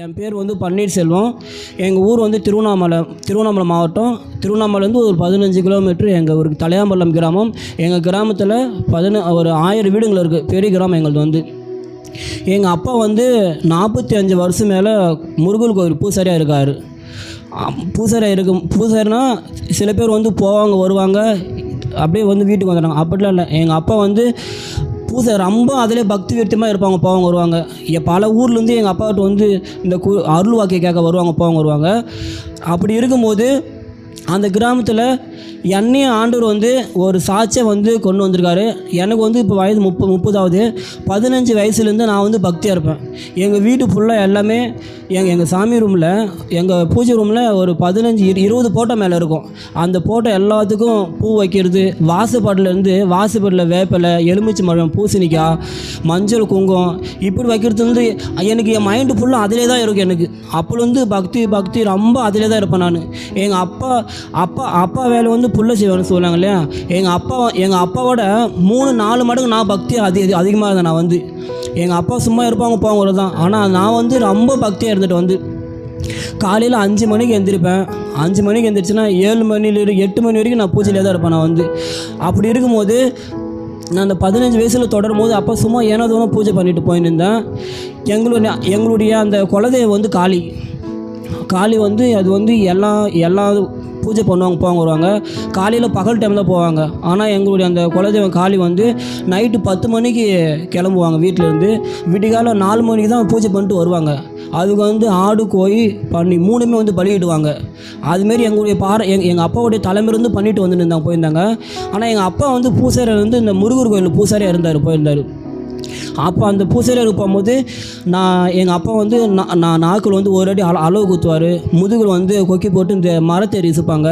என் பேர் வந்து பன்னீர்செல்வம். எங்கள் ஊர் வந்து திருவண்ணாமலை மாவட்டம். திருவண்ணாமலேருந்து ஒரு 15 கிலோமீட்டர் எங்கள் ஊருக்கு தலையாம்பலம் கிராமம். எங்கள் கிராமத்தில் ஒரு 1000 வீடுகள் இருக்குது. பெரிய கிராமம் எங்களது வந்து. எங்கள் அப்பா வந்து 45 வருஷம் மேலே முருகன் கோவில் பூசாரியாக இருக்கார். பூசாரினா சில பேர் வந்து போவாங்க வருவாங்க, அப்படியே வந்து வீட்டுக்கு வந்துடுறாங்க. அப்படிலாம் இல்லை. எங்கள் அப்பா வந்து பூசாரி ரொம்ப அதிலே பக்தி விருத்தமாக இருப்பாங்க. போவாங்க வருவாங்க. பல ஊர்லேருந்து எங்கள் அப்பாக்கிட்ட வந்து இந்த அருள் வாக்கிய கேட்க வருவாங்க. அப்படி இருக்கும்போது அந்த கிராமத்தில் என்னையும் ஆண்டவர் வந்து ஒரு சாட்சியை வந்து கொண்டு வந்திருக்காரு. எனக்கு வந்து இப்போ வயது 30 15 வயசுலேருந்து நான் வந்து பக்தியாக இருப்பேன். எங்கள் வீட்டு ஃபுல்லாக எல்லாமே எங்கள் சாமி ரூமில், எங்கள் பூஜை ரூமில் ஒரு 15-20 போட்டோ மேலே இருக்கும். அந்த போட்டோ எல்லாத்துக்கும் பூ வைக்கிறது, வாசப்படில் வேப்பிலை, எலுமிச்சை மரம், பூசணிக்காய், மஞ்சள், குங்குமம் இப்படி வைக்கிறது வந்து எனக்கு என் மைண்டு ஃபுல்லாக அதிலே தான் இருக்கும். எனக்கு அப்போலேருந்து பக்தி ரொம்ப அதிலே தான் இருப்பேன் நான். எங்கள் அப்பா வேலை வந்து புள்ள செய்வான்னு சொல்லுவாங்க இல்லையா. எங்கள் அப்பாவோட 3-4 மடங்கு நான் பக்தி அதிகமாக இருந்தேன். நான் வந்து எங்கள் அப்பா சும்மா இருப்பாங்க போவாங்க தான். ஆனால் நான் வந்து ரொம்ப பக்தியாக இருந்துட்டு வந்து காலையில் 5 மணிக்கு எழுந்திருப்பேன். 5 மணிக்கு எழுந்திரிச்சுன்னா 7 மணிலேருந்து 8 மணி வரைக்கும் நான் பூஜையிலே தான் இருப்பேன். நான் வந்து அப்படி இருக்கும்போது நான் அந்த 15 வயசில் தொடரும் போது அப்போ சும்மா ஏனோ பூஜை பண்ணிட்டு போயின்னு இருந்தேன். எங்களுடைய அந்த குலதெய்வம் வந்து காளி வந்து அது வந்து எல்லா பூஜை பண்ணுவாங்க போவாங்க வருவாங்க. காலையில் பகல் டைம் தான் போவாங்க. ஆனால் எங்களுடைய அந்த குலதெய்வம் காளி வந்து நைட்டு 10 மணிக்கு கிளம்புவாங்க வீட்டிலேருந்து. விடிகால 4 மணிக்கு தான் பூஜை பண்ணிட்டு வருவாங்க. அதுக்கு வந்து ஆடு கோழி பண்ணி 3மே வந்து பலியிடுவாங்க. அதுமாரி எங்களுடைய எங்கள் அப்பாவுடைய தலைமையிலேருந்து பண்ணிட்டு வந்து போயிருந்தாங்க. ஆனால் எங்கள் அப்பா வந்து பூசாரி வந்து இந்த முருகர் கோயில் பூசாரியாக போயிருந்தார். அப்போ அந்த பூசாரியாக போகும்போது எங்கள் அப்பா வந்து நாக்கில் வந்து ஒரு அடி அளவு குத்துவார். முதுகில் வந்து கொக்கி போட்டு இந்த மரத்தேறி இசுப்பாங்க.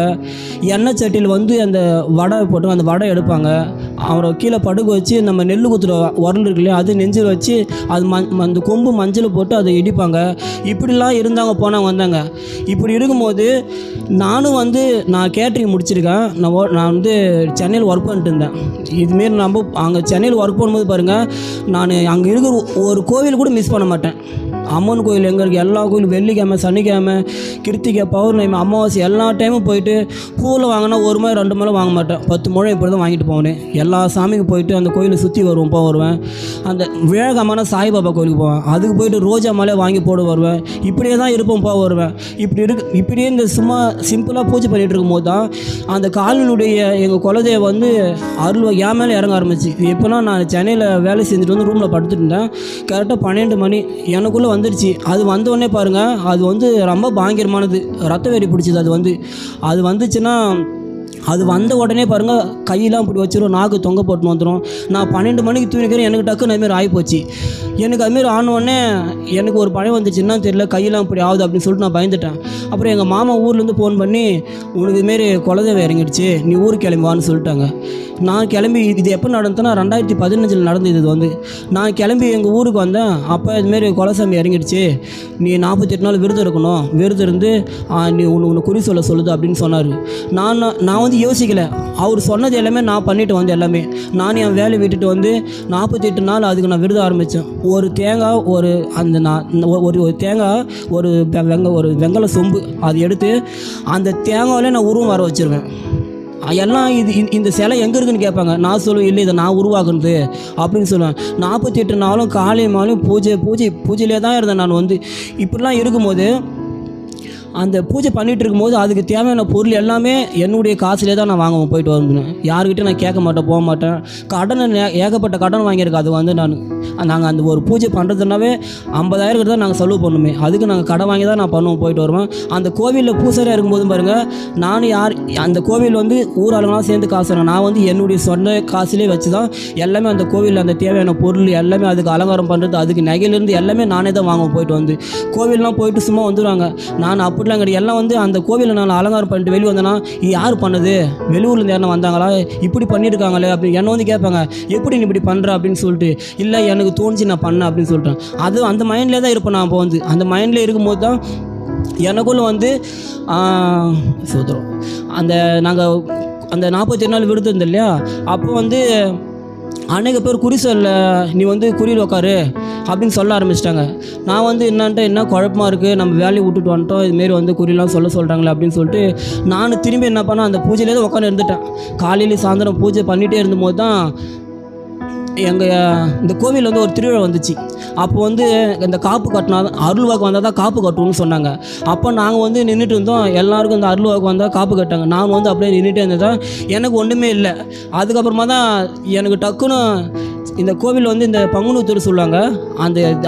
எண்ணெய் சட்டியில் வந்து அந்த வடை போட்டு அந்த வடை எடுப்பாங்க. அவரை கீழே படுக்க வச்சு நம்ம நெல் குத்துற உரல் இருக்கு இல்லையா, அது நெஞ்சில் வச்சு அது அந்த கொம்பு மஞ்சள் போட்டு அதை இடிப்பாங்க. இப்படிலாம் இருந்தாங்க போனாங்க வந்தாங்க. இப்படி இருக்கும்போது நானும் வந்து நான் கேட்ரிங் முடிச்சிருக்கேன். நான் வந்து சென்னையில் ஒர்க் பண்ணிட்டு இருந்தேன். இதுமாரி நம்ம அங்கே சென்னையில் ஒர்க் பண்ணும்போது பாருங்கள், நான் அங்கே இருக்கிற ஒரு கோவில் கூட மிஸ் பண்ண மாட்டேன். அம்மன் கோயில் எங்கே இருக்குது, எல்லா கோயிலும் வெள்ளிக்கிழமை, சனிக்கிழமை, கிருத்திகை, பௌர்ணமி, அமாவாசை எல்லா டைமும் போயிட்டு பூவில் வாங்கினா 1 முறை 2 முறை வாங்க மாட்டேன். 10 முறை இப்படி தான் வாங்கிட்டு போவேன். எல்லா சாமிக்கு போயிட்டு அந்த கோயிலை சுற்றி வருவேன். அந்த விவேகமான சாய்பாபா கோயிலுக்கு போவேன். அதுக்கு போயிட்டு ரோஜா மாலை வாங்கி போட வருவேன். இப்படியே தான் இருப்போம் வருவேன். இப்படியே இந்த சும்மா சிம்பிளாக பூஜை பண்ணிகிட்டு இருக்கும்போது தான் அந்த காலனியுடைய எங்கள் குலதெய்வம் வந்து அருள் என் மேலே இறங்க ஆரம்பிச்சு. எப்போனா நான் சென்னையில் வேலை செஞ்சுட்டு வந்து ரூமில் படுத்துட்டு இருந்தேன். கரெக்டாக 12 மணி எனக்குள்ளே வந்துடுச்சு. அது வந்தோடனே பாருங்கள், அது வந்து ரொம்ப பயங்கரமானது. ரத்த வெறி பிடிச்சிது. அது வந்துச்சுன்னா அது வந்த உடனே பாருங்கள், கையெல்லாம் இப்படி வச்சிடும், நாக்கு தொங்க போட்டு வந்துடும். நான் 12 மணிக்கு தூங்கிக்கிறேன். எனக்கு டக்குன்னு அதுமாரி ஆகிப்போச்சு. எனக்கு அதுமாரி ஆனோடனே எனக்கு ஒரு பயம் வந்துச்சு. என்னன்னு தெரியல, கையெல்லாம் இப்படி ஆகுது அப்படின்னு சொல்லிட்டு நான் பயந்துட்டேன். அப்புறம் எங்கள் மாமா ஊர்லேருந்து ஃபோன் பண்ணி, உனக்கு இதுமாரி குலதெய்வம் இறங்கிடுச்சு, நீ ஊருக்கு கிளம்புவான்னு சொல்லிட்டாங்க. நான் கிளம்பி இது எப்போ நடந்ததுன்னா 2015 நடந்தது. இது வந்து நான் கிளம்பி எங்கள் ஊருக்கு வந்தேன். அப்போ இதுமாரி குலசாமி இறங்கிடுச்சு, நீ 48 நாள் விரதம் இருக்கணும், விரதம் இருந்து நீ உன்னை குறி சொல்லுது அப்படின்னு சொன்னார். நான் வந்து யோசிக்கலை. அவர் சொன்னது எல்லாமே நான் பண்ணிட்டு வந்து எல்லாமே நான் என் வேலையை விட்டுட்டு வந்து 48 நாள் அதுக்கு நான் விரதம் ஆரம்பித்தேன். ஒரு தேங்காய் ஒரு தேங்காய் ஒரு வெங்கல சொம்பு அது எடுத்து அந்த தேங்காயிலே நான் உருவம் வர வச்சுருவேன். எல்லாம் இந்த சிலை எங்கே இருக்குதுன்னு கேட்பாங்க. நான் சொல்லுவேன், இல்லை இதை நான் உருவாக்குறது அப்படின்னு சொல்லுவேன். 48 நாளும் காலை மாலையும் பூஜையிலே தான் இருந்தேன். நான் வந்து இப்படிலாம் இருக்கும்போது அந்த பூஜை பண்ணிகிட்டு இருக்கும்போது அதுக்கு தேவையான பொருள் எல்லாமே என்னுடைய காசுலேயே தான் நான் வாங்குவேன். போயிட்டு வருவேன். யாருக்கிட்டே நான் கேட்க மாட்டேன், போக மாட்டேன். ஏகப்பட்ட கடன் வாங்கியிருக்கேன். அது வந்து நாங்கள் அந்த ஒரு பூஜை பண்ணுறதுனாவே 50,000 தான் நாங்கள் செலவு பண்ணுமே. அதுக்கு நாங்கள் கடன் வாங்கி தான் நான் பண்ணுவோம், போயிட்டு வருவேன். அந்த கோவிலில் பூசாரியாக இருக்கும்போது பாருங்கள், அந்த கோவில் வந்து ஊராளுங்களாம் சேர்ந்து காசு நான் வந்து என்னுடைய சொந்த காசுலேயே வச்சு தான் எல்லாமே அந்த கோவிலில் அந்த தேவையான பொருள் எல்லாமே அதுக்கு அலங்காரம் பண்ணுறது, அதுக்கு நகையிலேருந்து எல்லாமே நானே தான் வாங்குவேன். போயிட்டு வந்து கோவில்லாம் போயிட்டு சும்மா வந்துடுவாங்க. நான் அப்படிலாம் கிடையாது. எல்லாம் வந்து அந்த கோவிலில் நான் அலங்காரம் பண்ணிட்டு வெளியே வந்தேன்னா, இது யார் பண்ணது, வெளியூர்லேருந்து யாரும் வந்தாங்களா, இப்படி பண்ணியிருக்காங்களே அப்படின்னு என்னை வந்து கேட்பாங்க. எப்படி நீ இப்படி பண்ணுற அப்படின்னு சொல்லிட்டு, இல்லை எனக்கு தோணுச்சு நான் பண்ணேன் அப்படின்னு சொல்லிட்டேன். அது அந்த மைண்ட்லேயே தான் இருப்பேன். நான் அப்போ வந்து அந்த மைண்ட்லேயே இருக்கும்போது தான் எனக்குள்ளே வந்து நாங்கள் அந்த 48 நாள் விருது இருந்தோம் இல்லையா, அப்போ வந்து அநேக பேர் குறி சொல்ல நீ வந்து குறியில் உட்காரு அப்படின்னு சொல்ல ஆரம்பிச்சிட்டாங்க. நான் வந்து என்ன குழப்பமாக இருக்குது, நம்ம வேலையை விட்டுட்டு வந்துட்டோம், இதுமாரி வந்து குறிலாம் சொல்கிறாங்களே அப்படின்னு சொல்லிட்டு நான் திரும்பி என்ன பண்ணேன், அந்த பூஜையிலே தான் உட்காந்து இருந்துட்டேன். காலையில் சாயந்தரம் பூஜை பண்ணிகிட்டே இருந்தபோது தான் எங்கள் இந்த கோவிலில் வந்து ஒரு திருவிழா வந்துச்சு. அப்போ வந்து இந்த காப்பு கட்டினா அருள்வாக்கு வந்தால் தான் காப்பு கட்டணும்னு சொன்னாங்க. அப்போ நாங்கள் வந்து நின்றுட்டு இருந்தோம். எல்லாருக்கும் இந்த அருள்வாக்கு வந்தால் காப்பு கட்டாங்க. நான் வந்து அப்படியே நின்றுட்டே இருந்தேன். எனக்கு ஒன்றுமே இல்லை. அதுக்கப்புறமா தான் எனக்கு டக்குன்னு இந்த கோவில் வந்து இந்த பங்குனூத்தூர் சொல்லுவாங்க,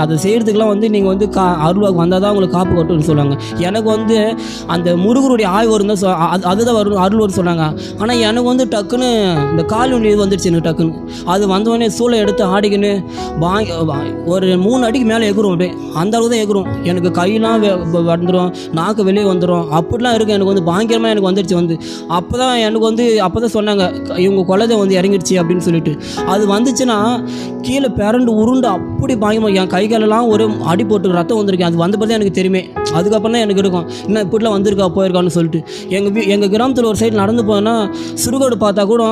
அதை செய்கிறதுக்கெலாம் வந்து நீங்கள் வந்து அருள்வாக்கு வந்தால் தான் உங்களுக்கு காப்பு கட்டுன்னு சொல்லுவாங்க. எனக்கு வந்து அந்த முருகருடைய ஆய்வு வரும் தான் அதுதான் வரும் அருள் வரும் சொன்னாங்க. ஆனால் எனக்கு வந்து டக்குன்னு இந்த கால் இது வந்துடுச்சு. எனக்கு டக்குன்னு அது வந்தோடனே சூளை எடுத்து ஆடிக்கின்னு ஒரு 3 அடிக்கு மேலே எகுரும். அப்படியே அந்த அளவு தான் எகுரும். எனக்கு கையெல்லாம் வந்துடும், நாக்கு வெளியே வந்துடும், அப்படிலாம் இருக்குது. எனக்கு வந்து பயங்கரமாக எனக்கு வந்துடுச்சு. வந்து அப்போ தான் எனக்கு வந்து அப்போ தான் சொன்னாங்க, இவங்க குலதை வந்து இறங்கிடுச்சு அப்படின்னு சொல்லிட்டு. அது வந்துச்சுன்னா கீழே பிறண்டு உருண்டு அப்படி பயங்கரமாக என் கைகளெல்லாம் ஒரு அடி போட்டு ரத்தம் வந்திருக்கேன். அது வந்த பிறகு எனக்கு தெரியுமே. அதுக்கப்புறம் தான் எனக்கு இருக்கும் இன்னும் இப்படிலாம் வந்திருக்கா போயிருக்கான்னு சொல்லிட்டு. எங்கள் கிராமத்தில் ஒரு சைடு நடந்து போனால் சுடுகாடு பார்த்தா கூட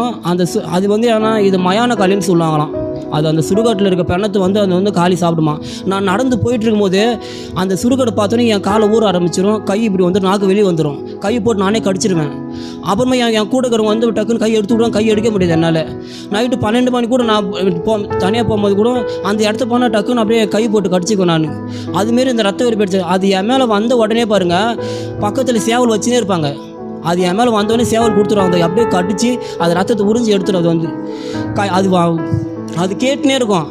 அது வந்து ஏன்னா இது மயான காலின்னு சொல்லுவாங்களாம். அது அந்த சுடுகாட்டில் இருக்க பெண்ணத்தை வந்து அது வந்து காலி சாப்பிடுமா. நான் நடந்து போயிட்டு இருக்கும்போது அந்த சுடுகாடு பார்த்தோன்னே என் காலை ஊற ஆரம்பிச்சிடும், கை இப்படி வந்து நாக்கு வெளியே வந்துடும், கை போட்டு நானே கடிச்சிடுவேன். அப்புறமா என் கூட இருக்கிறவங்க வந்து டக்குன்னு கை எடுத்து விடுவாங்க, கை எடுக்க முடியாது என்னால். நைட்டு 12 மணி கூட நான் தனியாக போகும்போது கூட அந்த இடத்த போனால் டக்குன்னு அப்படியே கை போட்டு கடிச்சிக்குவேன் நான். அதுமாரி இந்த ரத்த வெறி போயிடுச்சு. அது என் மேலே வந்த உடனே பாருங்கள், பக்கத்தில் சேவல் வச்சுனே இருப்பாங்க. அது என் மேலே வந்தோடனே சேவல் கொடுத்துருவாங்க, அதை அப்படியே கடிச்சு அது ரத்தத்தை உறிஞ்சி எடுத்துடும். அது வந்து அது கேட்டுனே இருக்கும்.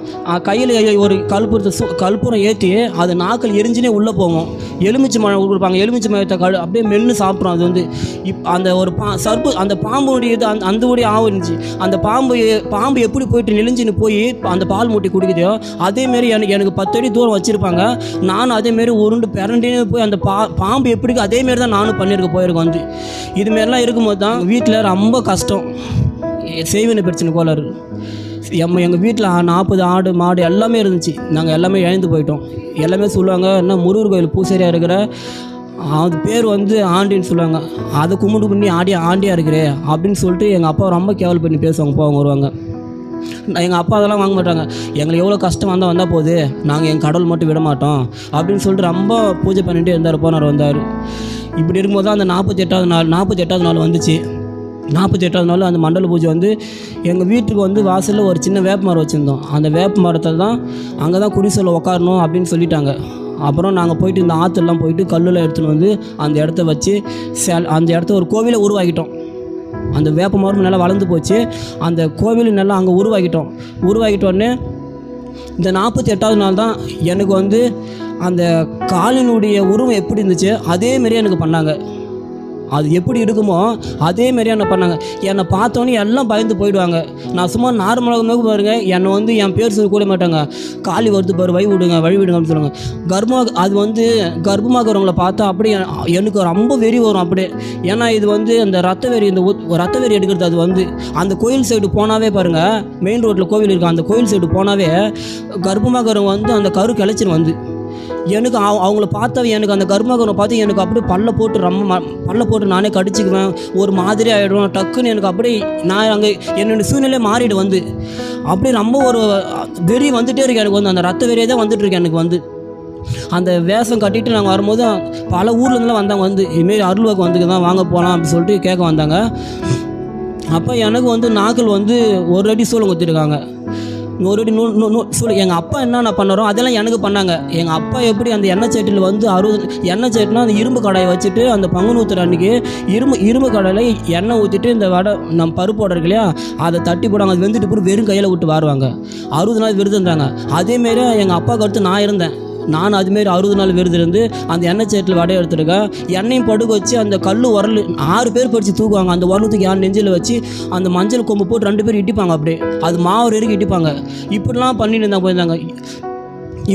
கையில் ஒரு கற்பூரம் ஏற்றி அது நாக்கள் எரிஞ்சினே உள்ளே போகும். எலுமிச்சை மழை கொடுப்பாங்க, எலுமிச்சை மழத்தை அப்படியே மென்று சாப்பிட்றோம். அது வந்து அந்த ஒரு அந்த பாம்புடைய இது அந்த உடைய ஆவு இருந்துச்சு. அந்த பாம்பு எப்படி போயிட்டு நெளிஞ்சின்னு போய் அந்த பால் மூட்டி குடிக்குதோ அதேமாரி எனக்கு 10 அடி தூரம் வச்சுருப்பாங்க. நானும் அதேமாரி உருண்டு பிறண்டின்னு போய் அந்த பாம்பு எப்படி அதேமாரி தான் நானும் போயிருக்கேன். வந்து இதுமாரிலாம் இருக்கும்போது தான் வீட்டில் ரொம்ப கஷ்டம், செய்வினை பிரச்சனை கோளாறு. எங்கள் வீட்டில் 40 ஆடு மாடு எல்லாமே இருந்துச்சு. நாங்கள் எல்லாமே இழந்து போயிட்டோம். எல்லாமே சொல்லுவாங்க, என்ன முருகர் கோயில் பூசாரியாக இருக்கிற, அது பேர் வந்து ஆண்டின்னு சொல்லுவாங்க, அதை கும்பிட்டு பண்ணி ஆண்டியாக இருக்கிறே அப்படின்னு சொல்லிட்டு எங்கள் அப்பா ரொம்ப கேவல் பண்ணி பேசுவாங்க. போவாங்க வருவாங்க. எங்கள் அப்பா அதெல்லாம் வாங்க மாட்டாங்க. எங்களுக்கு எவ்வளோ கஷ்டம் வந்தால் போகுது, நாங்கள் எங்கள் கடவுள் மட்டும் விட மாட்டோம் அப்படின்னு சொல்லிட்டு ரொம்ப பூஜை பண்ணிகிட்டே இருந்தார். போனார் வந்தார். இப்படி இருக்கும்போது தான் அந்த 48வது நாள் வந்துச்சு. 48வது நாள் அந்த மண்டல பூஜை வந்து எங்கள் வீட்டுக்கு வந்து வாசலில் ஒரு சின்ன வேப்ப மரம் வச்சுருந்தோம். அந்த வேப்ப மரத்தை தான் அங்கே தான் குறி சொல்ல உட்காரணும் அப்படின்னு சொல்லிட்டாங்க. அப்புறம் நாங்கள் போயிட்டு இந்த ஆற்றுலாம் போயிட்டு கல்லில் எடுத்துன்னு வந்து அந்த இடத்த வச்சு அந்த இடத்த ஒரு கோவிலை உருவாக்கிட்டோம். அந்த வேப்ப மரம் நல்லா வளர்ந்து போச்சு. அந்த கோவில் நல்லா அங்கே உருவாக்கிட்டோடனே இந்த 48வது நாள் தான் எனக்கு வந்து அந்த காலினுடைய உருவம் எப்படி இருந்துச்சு அதேமாரி எனக்கு பண்ணாங்க. அது எப்படி இருக்குமோ அதேமாரி என்ன பண்ணாங்க. என்னை பார்த்தோன்னே எல்லாம் பயந்து போயிடுவாங்க. நான் சும்மா நார்மலாக பாருங்கள், என்னை வந்து என் பேர் சொல்லி கூட மாட்டாங்க. காலி வருது பாரு, வழி விடுங்க அப்படின்னு சொல்லுவாங்க. அது வந்து கர்ப்பமாகறவங்களை பார்த்தா அப்படியே எனக்கு ரொம்ப வெறி வரும் அப்படியே. ஏன்னா இது வந்து அந்த ரத்த வெறி எடுக்கிறது. அது வந்து அந்த கோயில் சைடு போனாவே பாருங்கள், மெயின் ரோட்டில் கோவில் இருக்குது, அந்த கோயில் சைடு போனாவே கர்ப்பமாகறவங்க வந்து அந்த கரு கிளச்சின்னு வந்து எனக்கு அவங்கள பார்த்தா எனக்கு அந்த கர்ப்பமாகறவனை பார்த்து எனக்கு அப்படியே பல்ல போட்டு நானே கடிச்சிக்குவேன். ஒரு மாதிரி ஆகிடுவேன். டக்குன்னு எனக்கு அப்படியே நான் அங்கே என்னோடய சூழ்நிலை மாறிடு வந்து அப்படியே ரொம்ப ஒரு வெறி வந்துகிட்டே இருக்கு. எனக்கு வந்து அந்த ரத்த வெறியே தான் வந்துட்டுருக்கேன். எனக்கு வந்து அந்த வேஷம் கட்டிட்டு நாங்கள் வரும்போது பல ஊர்லேருந்துலாம் வந்தாங்க. வந்து இதுமாரி அருள்வாக்கு வந்துக்கு தான் வாங்க போகலாம் அப்படின்னு சொல்லிட்டு கேட்க வந்தாங்க. அப்போ எனக்கு வந்து நாக்கள் வந்து 1 அடி சூளம் குத்திருக்காங்க. 1 அடி சூளம். எங்கள் அப்பா என்னென்ன பண்ணாரோ அதெல்லாம் எனக்கு பண்ணாங்க. எங்கள் அப்பா எப்படி அந்த எண்ணெய் சட்டியில் வந்து 60 எண்ணெய் சட்டினா அந்த இரும்பு கடாயை வச்சுட்டு அந்த பங்குனூத்துற அன்றைக்கி இரும்பு கடாயில் எண்ணெய் ஊற்றிட்டு இந்த வடை நம்ம பருப்பு வடை இருக்கு இல்லையா, அதை தட்டி போடுவாங்க. அது வெந்துட்டு போட்டு வெறும் கையில் விட்டு வாருவாங்க. 60 நாள் விருது இருந்தாங்க. அதேமாரி எங்கள் அப்பாவுக்கு அடுத்து நான் இருந்தேன். நான் அதுமாரி 60 நாள் விருது இருந்து அந்த எண்ணெய் சேட்டில் வடையை எடுத்துருக்கேன். எண்ணெயும் படுக்க வச்சு அந்த கல் உரல் 6 பேர் படித்து தூக்குவாங்க. அந்த உரத்துக்கு யார் நெஞ்சில் வச்சு அந்த மஞ்சள் கொம்பு போட்டு 2 பேர் இட்டிப்பாங்க. அப்படியே அது மாவு வரைக்கும் இட்டிப்பாங்க. இப்படிலாம் பண்ணிட்டு இருந்தாங்க போயிருந்தாங்க.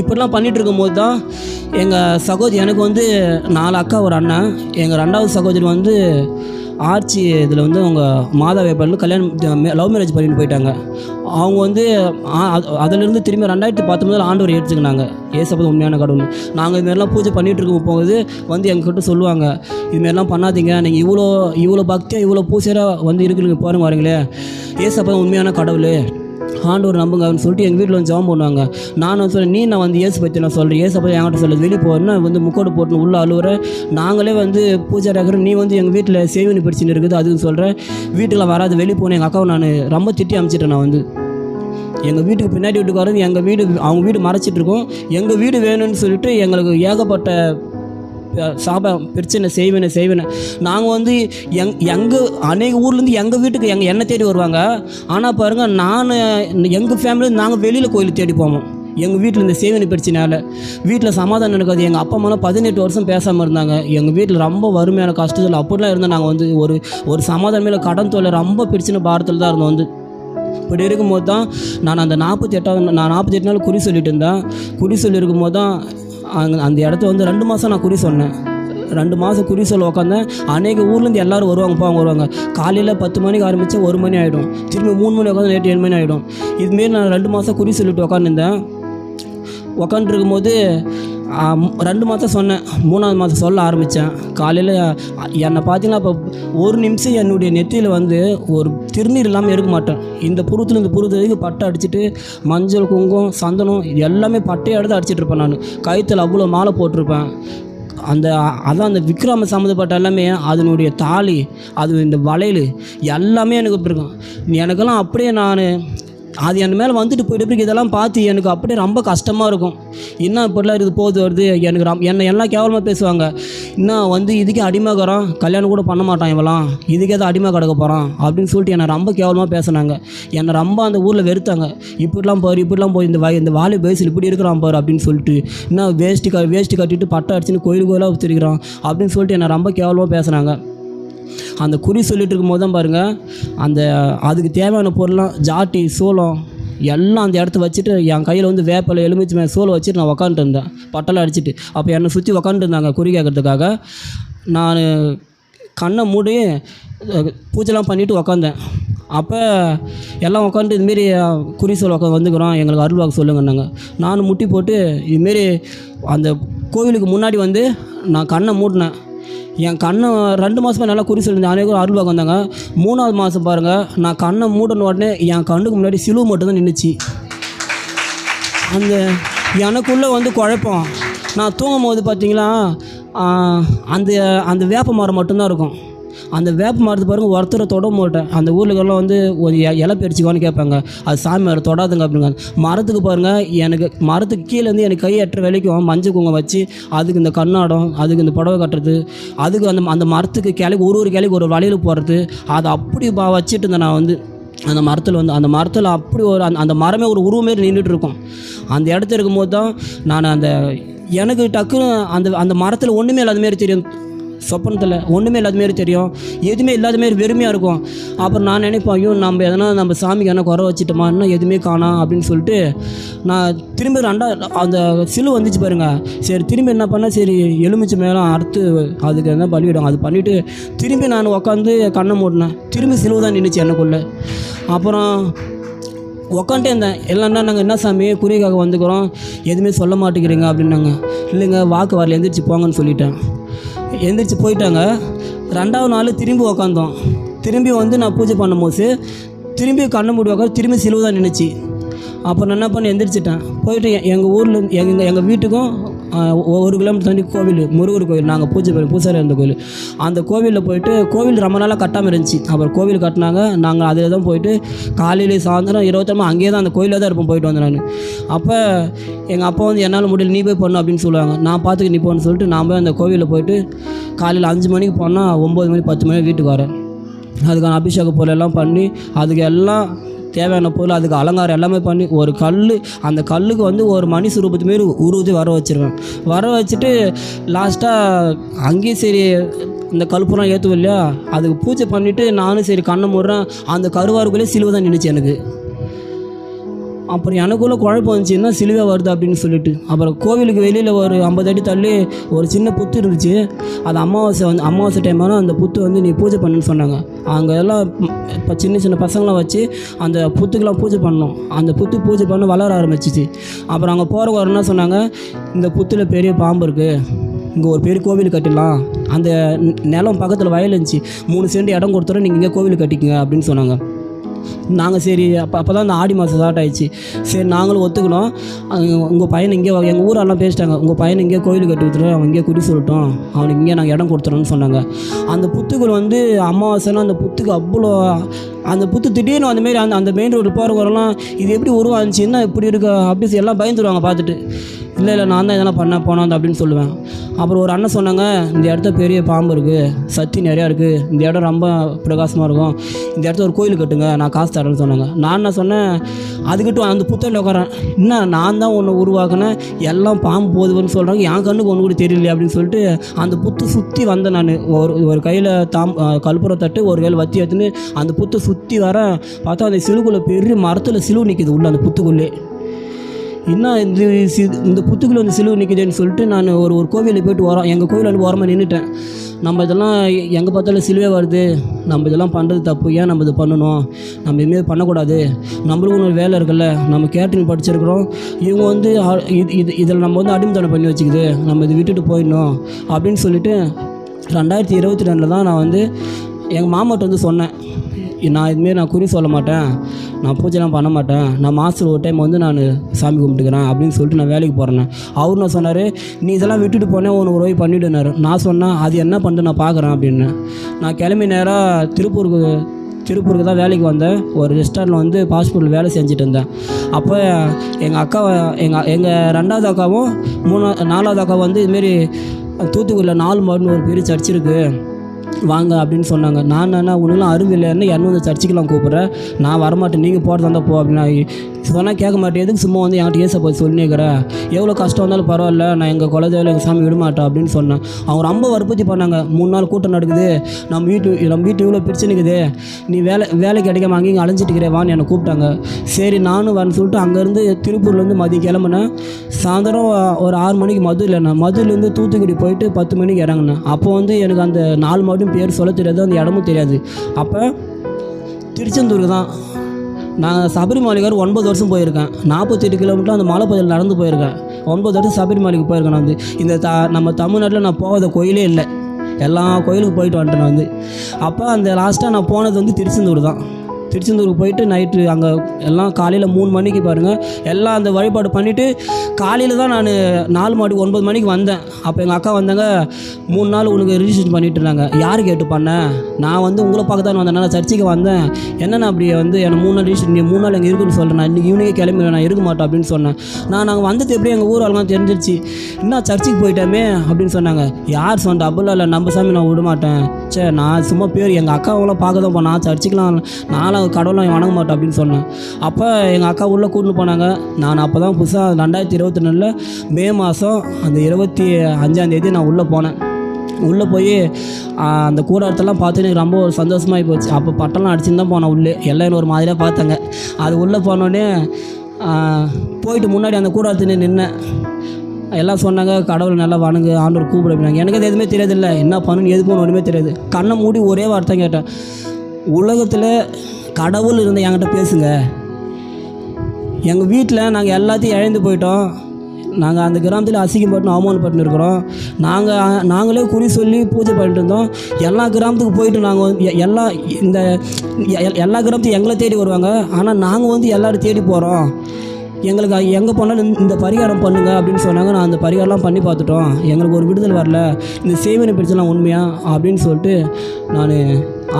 இப்படிலாம் பண்ணிகிட்டு இருக்கும்போது தான் எங்கள் சகோதரி, எனக்கு வந்து 4 அக்கா ஒரு அண்ணன். எங்கள் 2வது சகோதரி வந்து ஆர்ச்சி இதில் வந்து அவங்க மாதாவேப்பரில் கல்யாணம் லவ் மேரேஜ் பண்ணிட்டு போயிட்டாங்க. அவங்க வந்து அதிலிருந்து திரும்பி 2019 ஆண்டவர் எடுத்துக்கினாங்க. ஏசப்பா உண்மையான கடவுள். நாங்கள் இதுமாரிலாம் பூஜை பண்ணிகிட்டு இருக்கும் போகுது வந்து எங்ககிட்ட சொல்லுவாங்க, இதுமாரிலாம் பண்ணாதீங்க, நீங்கள் இவ்வளோ பக்தியாக இவ்வளோ பூசையாக வந்து இருக்குங்க பாருங்க வரீங்களே, ஏசப்பா உண்மையான கடவுள், ஆண்டவர் நம்புங்க அப்படின்னு சொல்லிட்டு எங்கள் வீட்டில் வந்து ஜெபம் பண்ணுவாங்க. நான் சொல்கிறேன், நான் வந்து ஏசு பற்றி நான் சொல்கிறேன், ஏசு பற்றி என்கிட்ட சொல்லுது, வெளியே போகிறேன்னா வந்து முக்கோடு போட்டு உள்ளே அழுவுற, நாங்களே வந்து பூஜை ஆகிறோம், நீ வந்து எங்கள் வீட்டில் சேவினி பிரச்சனை இருக்குது அதுன்னு சொல்கிறேன், வீட்டில் வராது வெளியே போனேன். எங்கள் அக்காவை நான் ரொம்ப திட்டி அமைச்சிட்டேன். நான் வந்து எங்கள் வீட்டுக்கு பின்னாடி வீட்டுக்கு வரது, எங்கள் வீடு அவங்க வீடு மறைச்சிட்டு இருக்கோம், எங்கள் வீடு வேணும்னு சொல்லிட்டு எங்களுக்கு ஏகப்பட்ட பிரச்சனை செய்வேனே. நாங்கள் வந்து எங்கள் அநேக ஊர்லேருந்து எங்கள் வீட்டுக்கு எண்ணெய் தேடி வருவாங்க. ஆனால் பாருங்கள், எங்கள் ஃபேமிலி நாங்கள் வெளியில் கோயிலுக்கு தேடி போவோம். எங்கள் வீட்டில் இந்த சேவனி பிரச்சனையால் வீட்டில் சமாதானம் இருக்காது. எங்கள் அப்பா அம்மாலாம் 18 வருஷம் பேசாமல் இருந்தாங்க. எங்கள் வீட்டில் ரொம்ப வறுமையான கஷ்டத்தில் அப்படிலாம் இருந்தால் நாங்கள் வந்து ஒரு சமாதானம் மேலே கடன் தொல்லை ரொம்ப பிரச்சனை பாரத்தில் தான் இருந்தோம். வந்து இப்படி இருக்கும்போது தான் நான் அந்த 48 நாள் குறி சொல்லிட்டு இருந்தேன். குறி சொல்லியிருக்கும் போது தான் அந்த இடத்த வந்து 2 மாதம் நான் குறி சொன்னேன். 2 மாதம் குறி சொல்ல உட்காந்தேன். அநேக ஊர்லேருந்து எல்லோரும் வருவாங்க. காலையில் 10 மணிக்கு ஆரம்பித்தா 1 மணி ஆகிடும், திரும்பி 3 மணி உட்காந்து நைட்டு 7 மணி ஆகிடும். இதுமாரி நான் 2 மாதம் குறி சொல்லிட்டு உட்காந்துருந்தேன். உட்காந்துருக்கும்போது 2 மாதம் சொன்னேன், 3ஆவது மாதம் சொல்ல ஆரம்பித்தேன். காலையில் என்னை பார்த்தீங்கன்னா இப்போ 1 நிமிஷம் என்னுடைய நெத்தியில் வந்து ஒரு திருநீர் இல்லாமல் இருக்க மாட்டேன். இந்த புறத்துலேருந்து பட்டை அடிச்சுட்டு மஞ்சள் குங்குமம் சந்தனம் இது எல்லாமே பட்டையை எடுத்து அடிச்சிட்டு இருப்பேன். நான் கழுத்தில் அவ்வளோ மாலை போட்டிருப்பேன். அந்த விக்ரம சம்மந்தப்பட்ட எல்லாமே, அதனுடைய தாலி, அது இந்த வளையல் எல்லாமே எனக்கு இப்படி இருக்கும். எனக்கெல்லாம் அப்படியே அது என் மேலே வந்துட்டு போயிட்டு இதெல்லாம் பார்த்து எனக்கு அப்படியே ரொம்ப கஷ்டமாக இருக்கும். இன்னும் இப்படிலாம் இருக்குது வருது என்னை எல்லாம் கேவலமாக பேசுவாங்க. இன்னும் வந்து இதுக்கே அடிமைக்கிறோம், கல்யாணம் கூட பண்ண மாட்டான் இவெல்லாம், இதுக்கே தான் அடிமை கிடக்க போகிறான் அப்படின்னு சொல்லிட்டு என்னை ரொம்ப கேவலமாக பேசுனாங்க. என்னை ரொம்ப அந்த ஊரில் வெறுத்தாங்க. இப்படிலாம் போய் இந்த வாலி வயசில் இப்படி இருக்கிறான் பாரு அப்படின்னு சொல்லிட்டு, இன்னும் வேஷ்டி கட்டிட்டு பட்டை அடிச்சுன்னு கோயிலுக்கோயிலாக வச்சுருக்கிறான் அப்படின்னு சொல்லிட்டு என்னை ரொம்ப கேவலமாக பேசுனாங்க. அந்த குறி சொல்லிட்டு இருக்கும்போது தான் பாருங்கள், அதுக்கு தேவையான பொருள்லாம் ஜாட்டி சோளம் எல்லாம் அந்த இடத்த வச்சுட்டு என் கையில் வந்து வேப்பலை எலுமிச்சு சோளம் வச்சுட்டு நான் உக்காந்துட்டு இருந்தேன், பட்டெல்லாம் அடிச்சுட்டு. அப்போ என்னை சுற்றி உக்காந்துட்டு இருந்தாங்க குறி கேட்குறதுக்காக. நான் கண்ணை மூடி பூஜைலாம் பண்ணிவிட்டு உக்காந்தேன். அப்போ எல்லாம் உட்காந்து இதுமாரி குறி சொல்ல வந்துக்கிறோம், எங்களுக்கு அருள் வாக்கு சொல்லுங்கன்னாங்க. நான் முட்டி போட்டு இதுமாரி அந்த கோவிலுக்கு முன்னாடி வந்து நான் கண்ணை மூடினேன். என் கண்ணை 2 மாதமாக நல்லா குறி சொல்லியிருந்தேன். அனைவரும் அருள் வாக்கு வந்தாங்க. 3ஆவது மாதம் பாருங்கள், நான் கண்ணை மூடின உடனே என் கண்ணுக்கு முன்னாடி சிலுவை மட்டும்தான் நின்றுச்சு. எனக்குள்ளே வந்து குழப்பம். நான் தூங்கும் போது பார்த்தீங்களா, அந்த வேப்ப மரம் மட்டும்தான் இருக்கும். அந்த வேப்ப மரத்து பாருங்கள், ஒருத்தரை தொட மாட்டேன். அந்த ஊர்களுக்கெல்லாம் வந்து ஒரு இலை பறிச்சுக்கோன்னு கேட்பாங்க, அது சாமி மரம் தொடாதுங்க அப்படிங்க. மரத்துக்கு பாருங்கள், எனக்கு மரத்துக்கு கீழேருந்து எனக்கு கை எட்டுற வேலைக்கும் மஞ்சள் குங்குமம் வச்சு அதுக்கு இந்த கண்ணாடம், அதுக்கு இந்த புடவை கட்டுறது, அதுக்கு அந்த மரத்துக்கு கிளைக்கு ஒரு கிளைக்கு ஒரு வலையில் போடுறது, அதை அப்படி வச்சுட்டு இருந்தேன். நான் வந்து அந்த மரத்தில் அப்படி அந்த மரமே ஒரு உருவமாரி நின்றுட்டு இருக்கும். அந்த இடத்துல இருக்கும்போது தான் எனக்கு டக்குன்னு அந்த மரத்தில் ஒன்றுமே இல்லாத மாரி தெரியும். சொப்பனத்தில் ஒன்றுமே இல்லாத மாரி தெரியும், எதுவுமே இல்லாத மாரி வெறுமையாக இருக்கும். அப்புறம் நான் நினைப்பேன், ஐயோ நம்ம சாமிக்கு என்ன குறை வச்சுட்டோமா, இன்னும் எதுவுமே காணோம் அப்படின்னு சொல்லிட்டு நான் திரும்பி அந்த சிலு வந்துச்சு பாருங்கள். சரி திரும்பி என்ன பண்ணேன், சரி எலுமிச்சை மேலே அறுத்து அதுக்கு என்ன பலிவிடும் அது பண்ணிவிட்டு திரும்பி நான் உட்காந்து கண்ணை மூடினேன். திரும்பி சிலுவை தான் நின்றுச்சு எனக்குள்ளே. அப்புறம் உக்காண்டே இருந்தேன். இல்லைன்னா நாங்கள் என்ன சாமி குறிக்காக வந்துக்கிறோம், எதுவுமே சொல்ல மாட்டேங்கிறீங்க அப்படின்னாங்க. இல்லைங்க வாக்கு வரல, எந்திரிச்சு போங்கன்னு சொல்லிட்டேன். எந்திரிச்சு போயிட்டாங்க. 2ஆவது நாள் திரும்பி உக்காந்தோம். திரும்பி வந்து நான் பூஜை பண்ணும்போது திரும்பி கண்ணை மூடி உட்காந்து திரும்பி சிலுவை தான் நின்றுச்சு. அப்போ நான் என்ன பண்ணி எந்திரிச்சிட்டேன். போயிட்டு எங்கள் ஊரில் எங்கள் வீட்டுக்கும் 1 கிலோமீட்டர் தாண்டி கோவில், முருகர் கோவில், நாங்கள் பூசாரி இருந்த கோவில். அந்த கோவிலில் போயிட்டு, கோவில் ரொம்ப நாளாக கட்டாமல் இருந்துச்சு. அப்புறம் கோவில் கட்டினாங்க. நாங்கள் அதில் தான் போயிட்டு காலையில் சாயந்தரம் 20 அங்கேயே தான் அந்த கோயிலில் தான் இருப்போம். போயிட்டு வந்தேன் நான். அப்போ எங்கள் அப்பா வந்து என்னால் முடியல, நீ போய் பண்ணு அப்படின்னு சொல்லுவாங்க. நான் பார்த்துக்க நீ போன்னு சொல்லிட்டு நான் போய் அந்த கோவிலில் போயிட்டு காலையில் 5 மணிக்கு போனால் 9 மணி 10 மணி வீட்டுக்கு வரேன். அதுக்கான அபிஷேக பொருள் எல்லாம் பண்ணி அதுக்கு எல்லாம் தேவையான பொருள், அதுக்கு அலங்காரம் எல்லாமே பண்ணி ஒரு அந்த கல்லுக்கு வந்து ஒரு மணி சுரூபத்து மாரி உருவத்தை வர வச்சுருவேன். வர வச்சுட்டு லாஸ்ட்டாக அங்கேயும் சரி இந்த கல்புரம் ஏற்றுவோம் இல்லையா, அதுக்கு பூஜை பண்ணிவிட்டு நானும் சரி கண்ணை மூடுறேன். அந்த கருவாருக்குள்ளே சிலுவை தான் நின்றுச்சு எனக்கு. அப்புறம் எனக்குள்ளே குழப்பம் வந்துச்சுன்னா சிலுவை வருது அப்படின்னு சொல்லிட்டு, அப்புறம் கோவிலுக்கு வெளியில் ஒரு 50 அடி தள்ளி ஒரு சின்ன புத்து இருந்துச்சு. அது அமாவாசை டைம் ஆனால் அந்த புத்து வந்து நீ பூஜை பண்ணுன்னு சொன்னாங்க. அங்கே எல்லாம் இப்போ சின்ன பசங்களாம் வச்சு அந்த புத்துக்கெலாம் பூஜை பண்ணோம். அந்த புத்து பூஜை பண்ண வளர ஆரம்பிச்சிச்சு. அப்புறம் அங்கே போகிறவங்க என்ன சொன்னாங்க, இந்த புத்தில் பெரிய பாம்பு இருக்குது, இங்கே ஒரு பெரிய கோவில் கட்டிடலாம், அந்த நிலம் பக்கத்தில் வயல் இருந்துச்சு, 3 சென்ட் இடம் கொடுத்துறோம், நீங்கள் இங்கே கோவில் கட்டிக்குங்க அப்படின்னு சொன்னாங்க. நாங்கள் சரி அப்போ தான் அந்த ஆடி மாதம் ஸ்டார்ட் ஆகிடுச்சு. சரி நாங்களும் ஒத்துக்கணும். உங்கள் பையனை இங்கே எங்கள் ஊரெல்லாம் பேசிட்டாங்க, உங்கள் பையனை இங்கே கோயில் கட்டி விட்டுரு, அவன் இங்கே குடி சொல்லட்டும், அவனுக்கு இங்கே நாங்கள் இடம் கொடுத்துறோன்னு சொன்னாங்க. அந்த புத்துக்கள் வந்து அமாவாசைலாம் அந்த புத்துக்கு அவ்வளோ அந்த புத்து திடீர்னு அந்தமாரி அந்த மெயின் ரோடு போகிறவரெல்லாம் இது எப்படி உருவாச்சு, என்ன இப்படி இருக்கா அப்படி எல்லாம் பயந்துருவாங்க பார்த்துட்டு. இல்லை நான் தான் இதெல்லாம் பண்ணேன் போனோம் அப்படின்னு சொல்லுவேன். அப்புறம் ஒரு அண்ணன் சொன்னாங்க, இந்த இடத்த பெரிய பாம்பு இருக்குது, சக்தி நிறையா இருக்குது, இந்த இடம் ரொம்ப பிரகாசமாக இருக்கும், இந்த இடத்த ஒரு கோயில் கட்டுங்க, நான் காசு தரேன்னு சொன்னாங்க. நான் என்ன சொன்னேன், அதுக்கிட்ட அந்த புத்தகத்தில் உட்காரேன், என்ன நான் தான் ஒன்று உருவாக்கினேன், எல்லாம் பாம்பு போகுதுன்னு சொல்கிறாங்க, என் கண்ணுக்கு ஒன்று கூட தெரியல அப்படின்னு சொல்லிட்டு அந்த புத்து சுற்றி வந்தேன். நான் ஒரு கையில் கல்புரம் தட்டு ஒரு கையில் வத்தி எடுத்துன்னு அந்த புத்தை சுற்றி வரேன். பார்த்தா அந்த சிலுக்குள்ளே பெரிய மரத்தில் சிலுவை நிற்கிது உள்ள அந்த புத்துக்குள்ளே. இன்னும் இந்த புத்துக்குள்ளே வந்து சிலுவை நிற்குதுன்னு சொல்லிட்டு நான் ஒரு கோவிலுக்கு போய்ட்டு வரோம். எங்கள் கோவில் வந்து ஓரமாக நின்றுட்டேன். நம்ம இதெல்லாம் எங்கே பார்த்தாலும் சிலுவே வருது, நம்ம இதெல்லாம் பண்ணுறது தப்பு, ஏன் நம்ம இது பண்ணணும், நம்ம இதுமாரி பண்ணக்கூடாது, நம்மளுக்கும் ஒரு வேலை இருக்குல்ல, நம்ம கேட்டரிங் படிச்சிருக்கிறோம், இவங்க வந்து இதில் நம்ம வந்து அடிமைத்தனம் பண்ணி வச்சுக்குது, நம்ம இதை விட்டுட்டு போயிடணும் அப்படின்னு சொல்லிட்டு 2022 தான் நான் வந்து எங்கள் மாமாட்ட வந்து சொன்னேன், நான் இதுமாரி நான் குறி சொல்ல மாட்டேன், நான் பூஜைலாம் பண்ண மாட்டேன், நான் மாதத்தில் ஒரு டைம் வந்து நான் சாமி கும்பிட்டுக்கிறேன் அப்படின்னு சொல்லிட்டு நான் வேலைக்கு போகிறேன். அவர் நான் சொன்னார், நீ இதெல்லாம் விட்டுட்டு போனேன் ஒன்று ஒரு ரூபாய் பண்ணிவிடுனார். நான் சொன்னேன், அது என்ன பண்ணிட்டு நான் பார்க்குறேன் அப்படின்னு. நான் கிளம்பி நேராக திருப்பூருக்கு தான் வேலைக்கு வந்தேன். ஒரு ரெஸ்டாரண்ட்டில் வந்து பாஸ்போர்ட்டில் வேலை செஞ்சுட்டு இருந்தேன். அப்போ எங்கள் அக்காவை எங்கள் 2வது அக்காவும் 4வது அக்காவும் வந்து இதுமாரி தூத்துக்குடியில் 4 மாடுன்னு ஒரு பெரிய சர்ச் இருக்குது வாங்க அப்படின்னு சொன்னாங்க. நான் என்ன உனக்குலாம் அறிவு இல்லைன்னு வந்து சர்ச்சுக்கெலாம் கூப்பிட்றேன், நான் வரமாட்டேன், நீங்கள் போகிறதா இருந்தால் போ அப்படின்னா சொன்னால் கேட்க மாட்டேன், எதுக்கு சும்மா வந்து என்கிட்ட ஏச போய் சொல்லிக்கிறேன், எவ்வளோ கஷ்டம் வந்தாலும் பரவாயில்ல, நான் எங்கள் குலதெய்வம் எங்கள் சாமி விடமாட்டேன் அப்படின்னு சொன்னேன். அவங்க ரொம்ப வற்புறுத்தி பண்ணாங்க. 3 நாள் கூட்டம் நடக்குது, நம்ம வீட்டு இவ்வளோ பிரச்சனை இருக்குது, நீ வேலை கிடைக்காம அங்கேயும் அலைஞ்சிட்டுக்கிறே வான்னு என்னை கூப்பிட்டாங்க. சரி நானும் வரேன்னு சொல்லிட்டு அங்கேருந்து திருப்பூர்லேருந்து மதியம் கிளம்புனேன். சாயந்தரம் ஒரு 6 மணிக்கு மதுரையிலேருந்து தூத்துக்குடி போயிட்டு 10 மணிக்கு இறங்கினேன். அப்போ வந்து எனக்கு அந்த 4 மாவட்டம் பேர் சொல்ல தெரியாது, அந்த இடமும் தெரியாது. அப்போ திருச்செந்தூருக்கு தான் நான் சபரிமலைக்கு 9 வருஷம் போயிருக்கேன். 48 கிலோமீட்டர் அந்த மலை பகுதியில் நடந்து போயிருக்கேன். 9 வருஷம் சபரிமலைக்கு போயிருக்கேன். நான் வந்து இந்த நம்ம தமிழ்நாட்டில் நான் போகாத கோயிலே இல்லை, எல்லா கோயிலுக்கு போயிட்டு வந்துட்டேன் நான் வந்து. அப்போ அந்த லாஸ்ட்டாக நான் போனது வந்து திருச்செந்தூர் தான். திருச்செந்தூருக்கு போயிட்டு நைட்டு அங்கே எல்லாம் காலையில் 3 மணிக்கு பாருங்கள் எல்லாம் அந்த வழிபாடு பண்ணிவிட்டு காலையில் தான் நான் 4 மணிக்கு 9 மணிக்கு வந்தேன். அப்போ எங்கள் அக்கா வந்தாங்க, 3 நாள் உனக்கு ரிஜிஸ்ட்ரேஷன் பண்ணிட்டு இருந்தாங்க. யார் கேட்டு பண்ணேன், நான் வந்து உங்களை பார்க்க தான் வந்தேன், நான் சர்ச்சுக்கு வந்தேன், என்னென்ன அப்படி வந்து எனக்கு 3 நாள் ரிஜிஸ்ட்ரேஷன், நீ 3 நாள் எங்கே இருக்குன்னு சொல்கிறேன், நான் இன்றைக்கி ஈவினிங்கே கிளம்பி நான் இருக்க மாட்டேன் அப்படின்னு சொன்னேன். நாங்கள் வந்தது எப்படி எங்கள் ஊர் ஆளுங்க தெரிஞ்சிருச்சு, இன்னும் சர்ச்சுக்கு போயிட்டாமே அப்படின்னு சொன்னாங்க. யார் சொன்ன அப்படிலாம் இல்லை, நம்ம சாமி நான் விட மாட்டேன், சரி நான் சும்மா பேர் எங்கள் அக்காவெல்லாம் பார்க்க தான் போனேன், சர்ச்சுக்கெலாம் நானும் கடவுளாக வணங்க மாட்டேன் அப்படின்னு சொன்னேன். அப்போ எங்கள் அக்கா உள்ளே கூட்டின்னு போனாங்க. நான் அப்போ தான் புதுசாக 2022 மே மாதம் அந்த 25ஆம் தேதி நான் உள்ளே போனேன். உள்ளே போய் அந்த கூடாரத்தெல்லாம் பார்த்து எனக்கு ரொம்ப ஒரு சந்தோஷமாகி போச்சு. அப்போ பட்டெல்லாம் அடிச்சுன்னு தான் போனேன் உள்ளே, எல்லாம் ஒரு மாதிரியாக பார்த்தாங்க. அது உள்ளே போனோடனே போயிட்டு முன்னாடி அந்த கூடாரத்துலேயே நின்னேன். எல்லாம் சொன்னாங்க, கடவுள் நல்லா வணங்கு, ஆண்டவர் கூப்பிடுறாங்க. எனக்கு அது எதுவுமே தெரியாதில்ல, என்ன பண்ணணுன்னு எது போகணும் ஒன்றுமே தெரியாது. கண்ணை மூடி ஒரே வார்த்தை கேட்டேன், உலகத்தில் கடவுள் இருந்து என்கிட்ட பேசுங்க. எங்கள் வீட்டில் நாங்கள் எல்லாத்தையும் இழந்து போயிட்டோம், நாங்கள் அந்த கிராமத்தில் அசிங்கப்பட்டு அவமானப்பட்டு இருக்கிறோம், நாங்களே குறி சொல்லி பூஜை பண்ணிட்டு இருந்தோம். எல்லா கிராமத்துக்கு போயிட்டு நாங்கள் எல்லா கிராமத்தையும் எங்களை தேடி வருவாங்க, ஆனால் நாங்கள் வந்து எல்லோரும் தேடி போகிறோம், எங்களுக்கு எங்கே போனாலும் இந்த பரிகாரம் பண்ணுங்க அப்படின்னு சொன்னாங்க. நான் அந்த பரிகாரம்லாம் பண்ணி பார்த்துட்டோம், எங்களுக்கு ஒரு விடுதலை வரல, இந்த சேவனை பிடிச்சலாம் உண்மையா அப்படின்னு சொல்லிட்டு நான்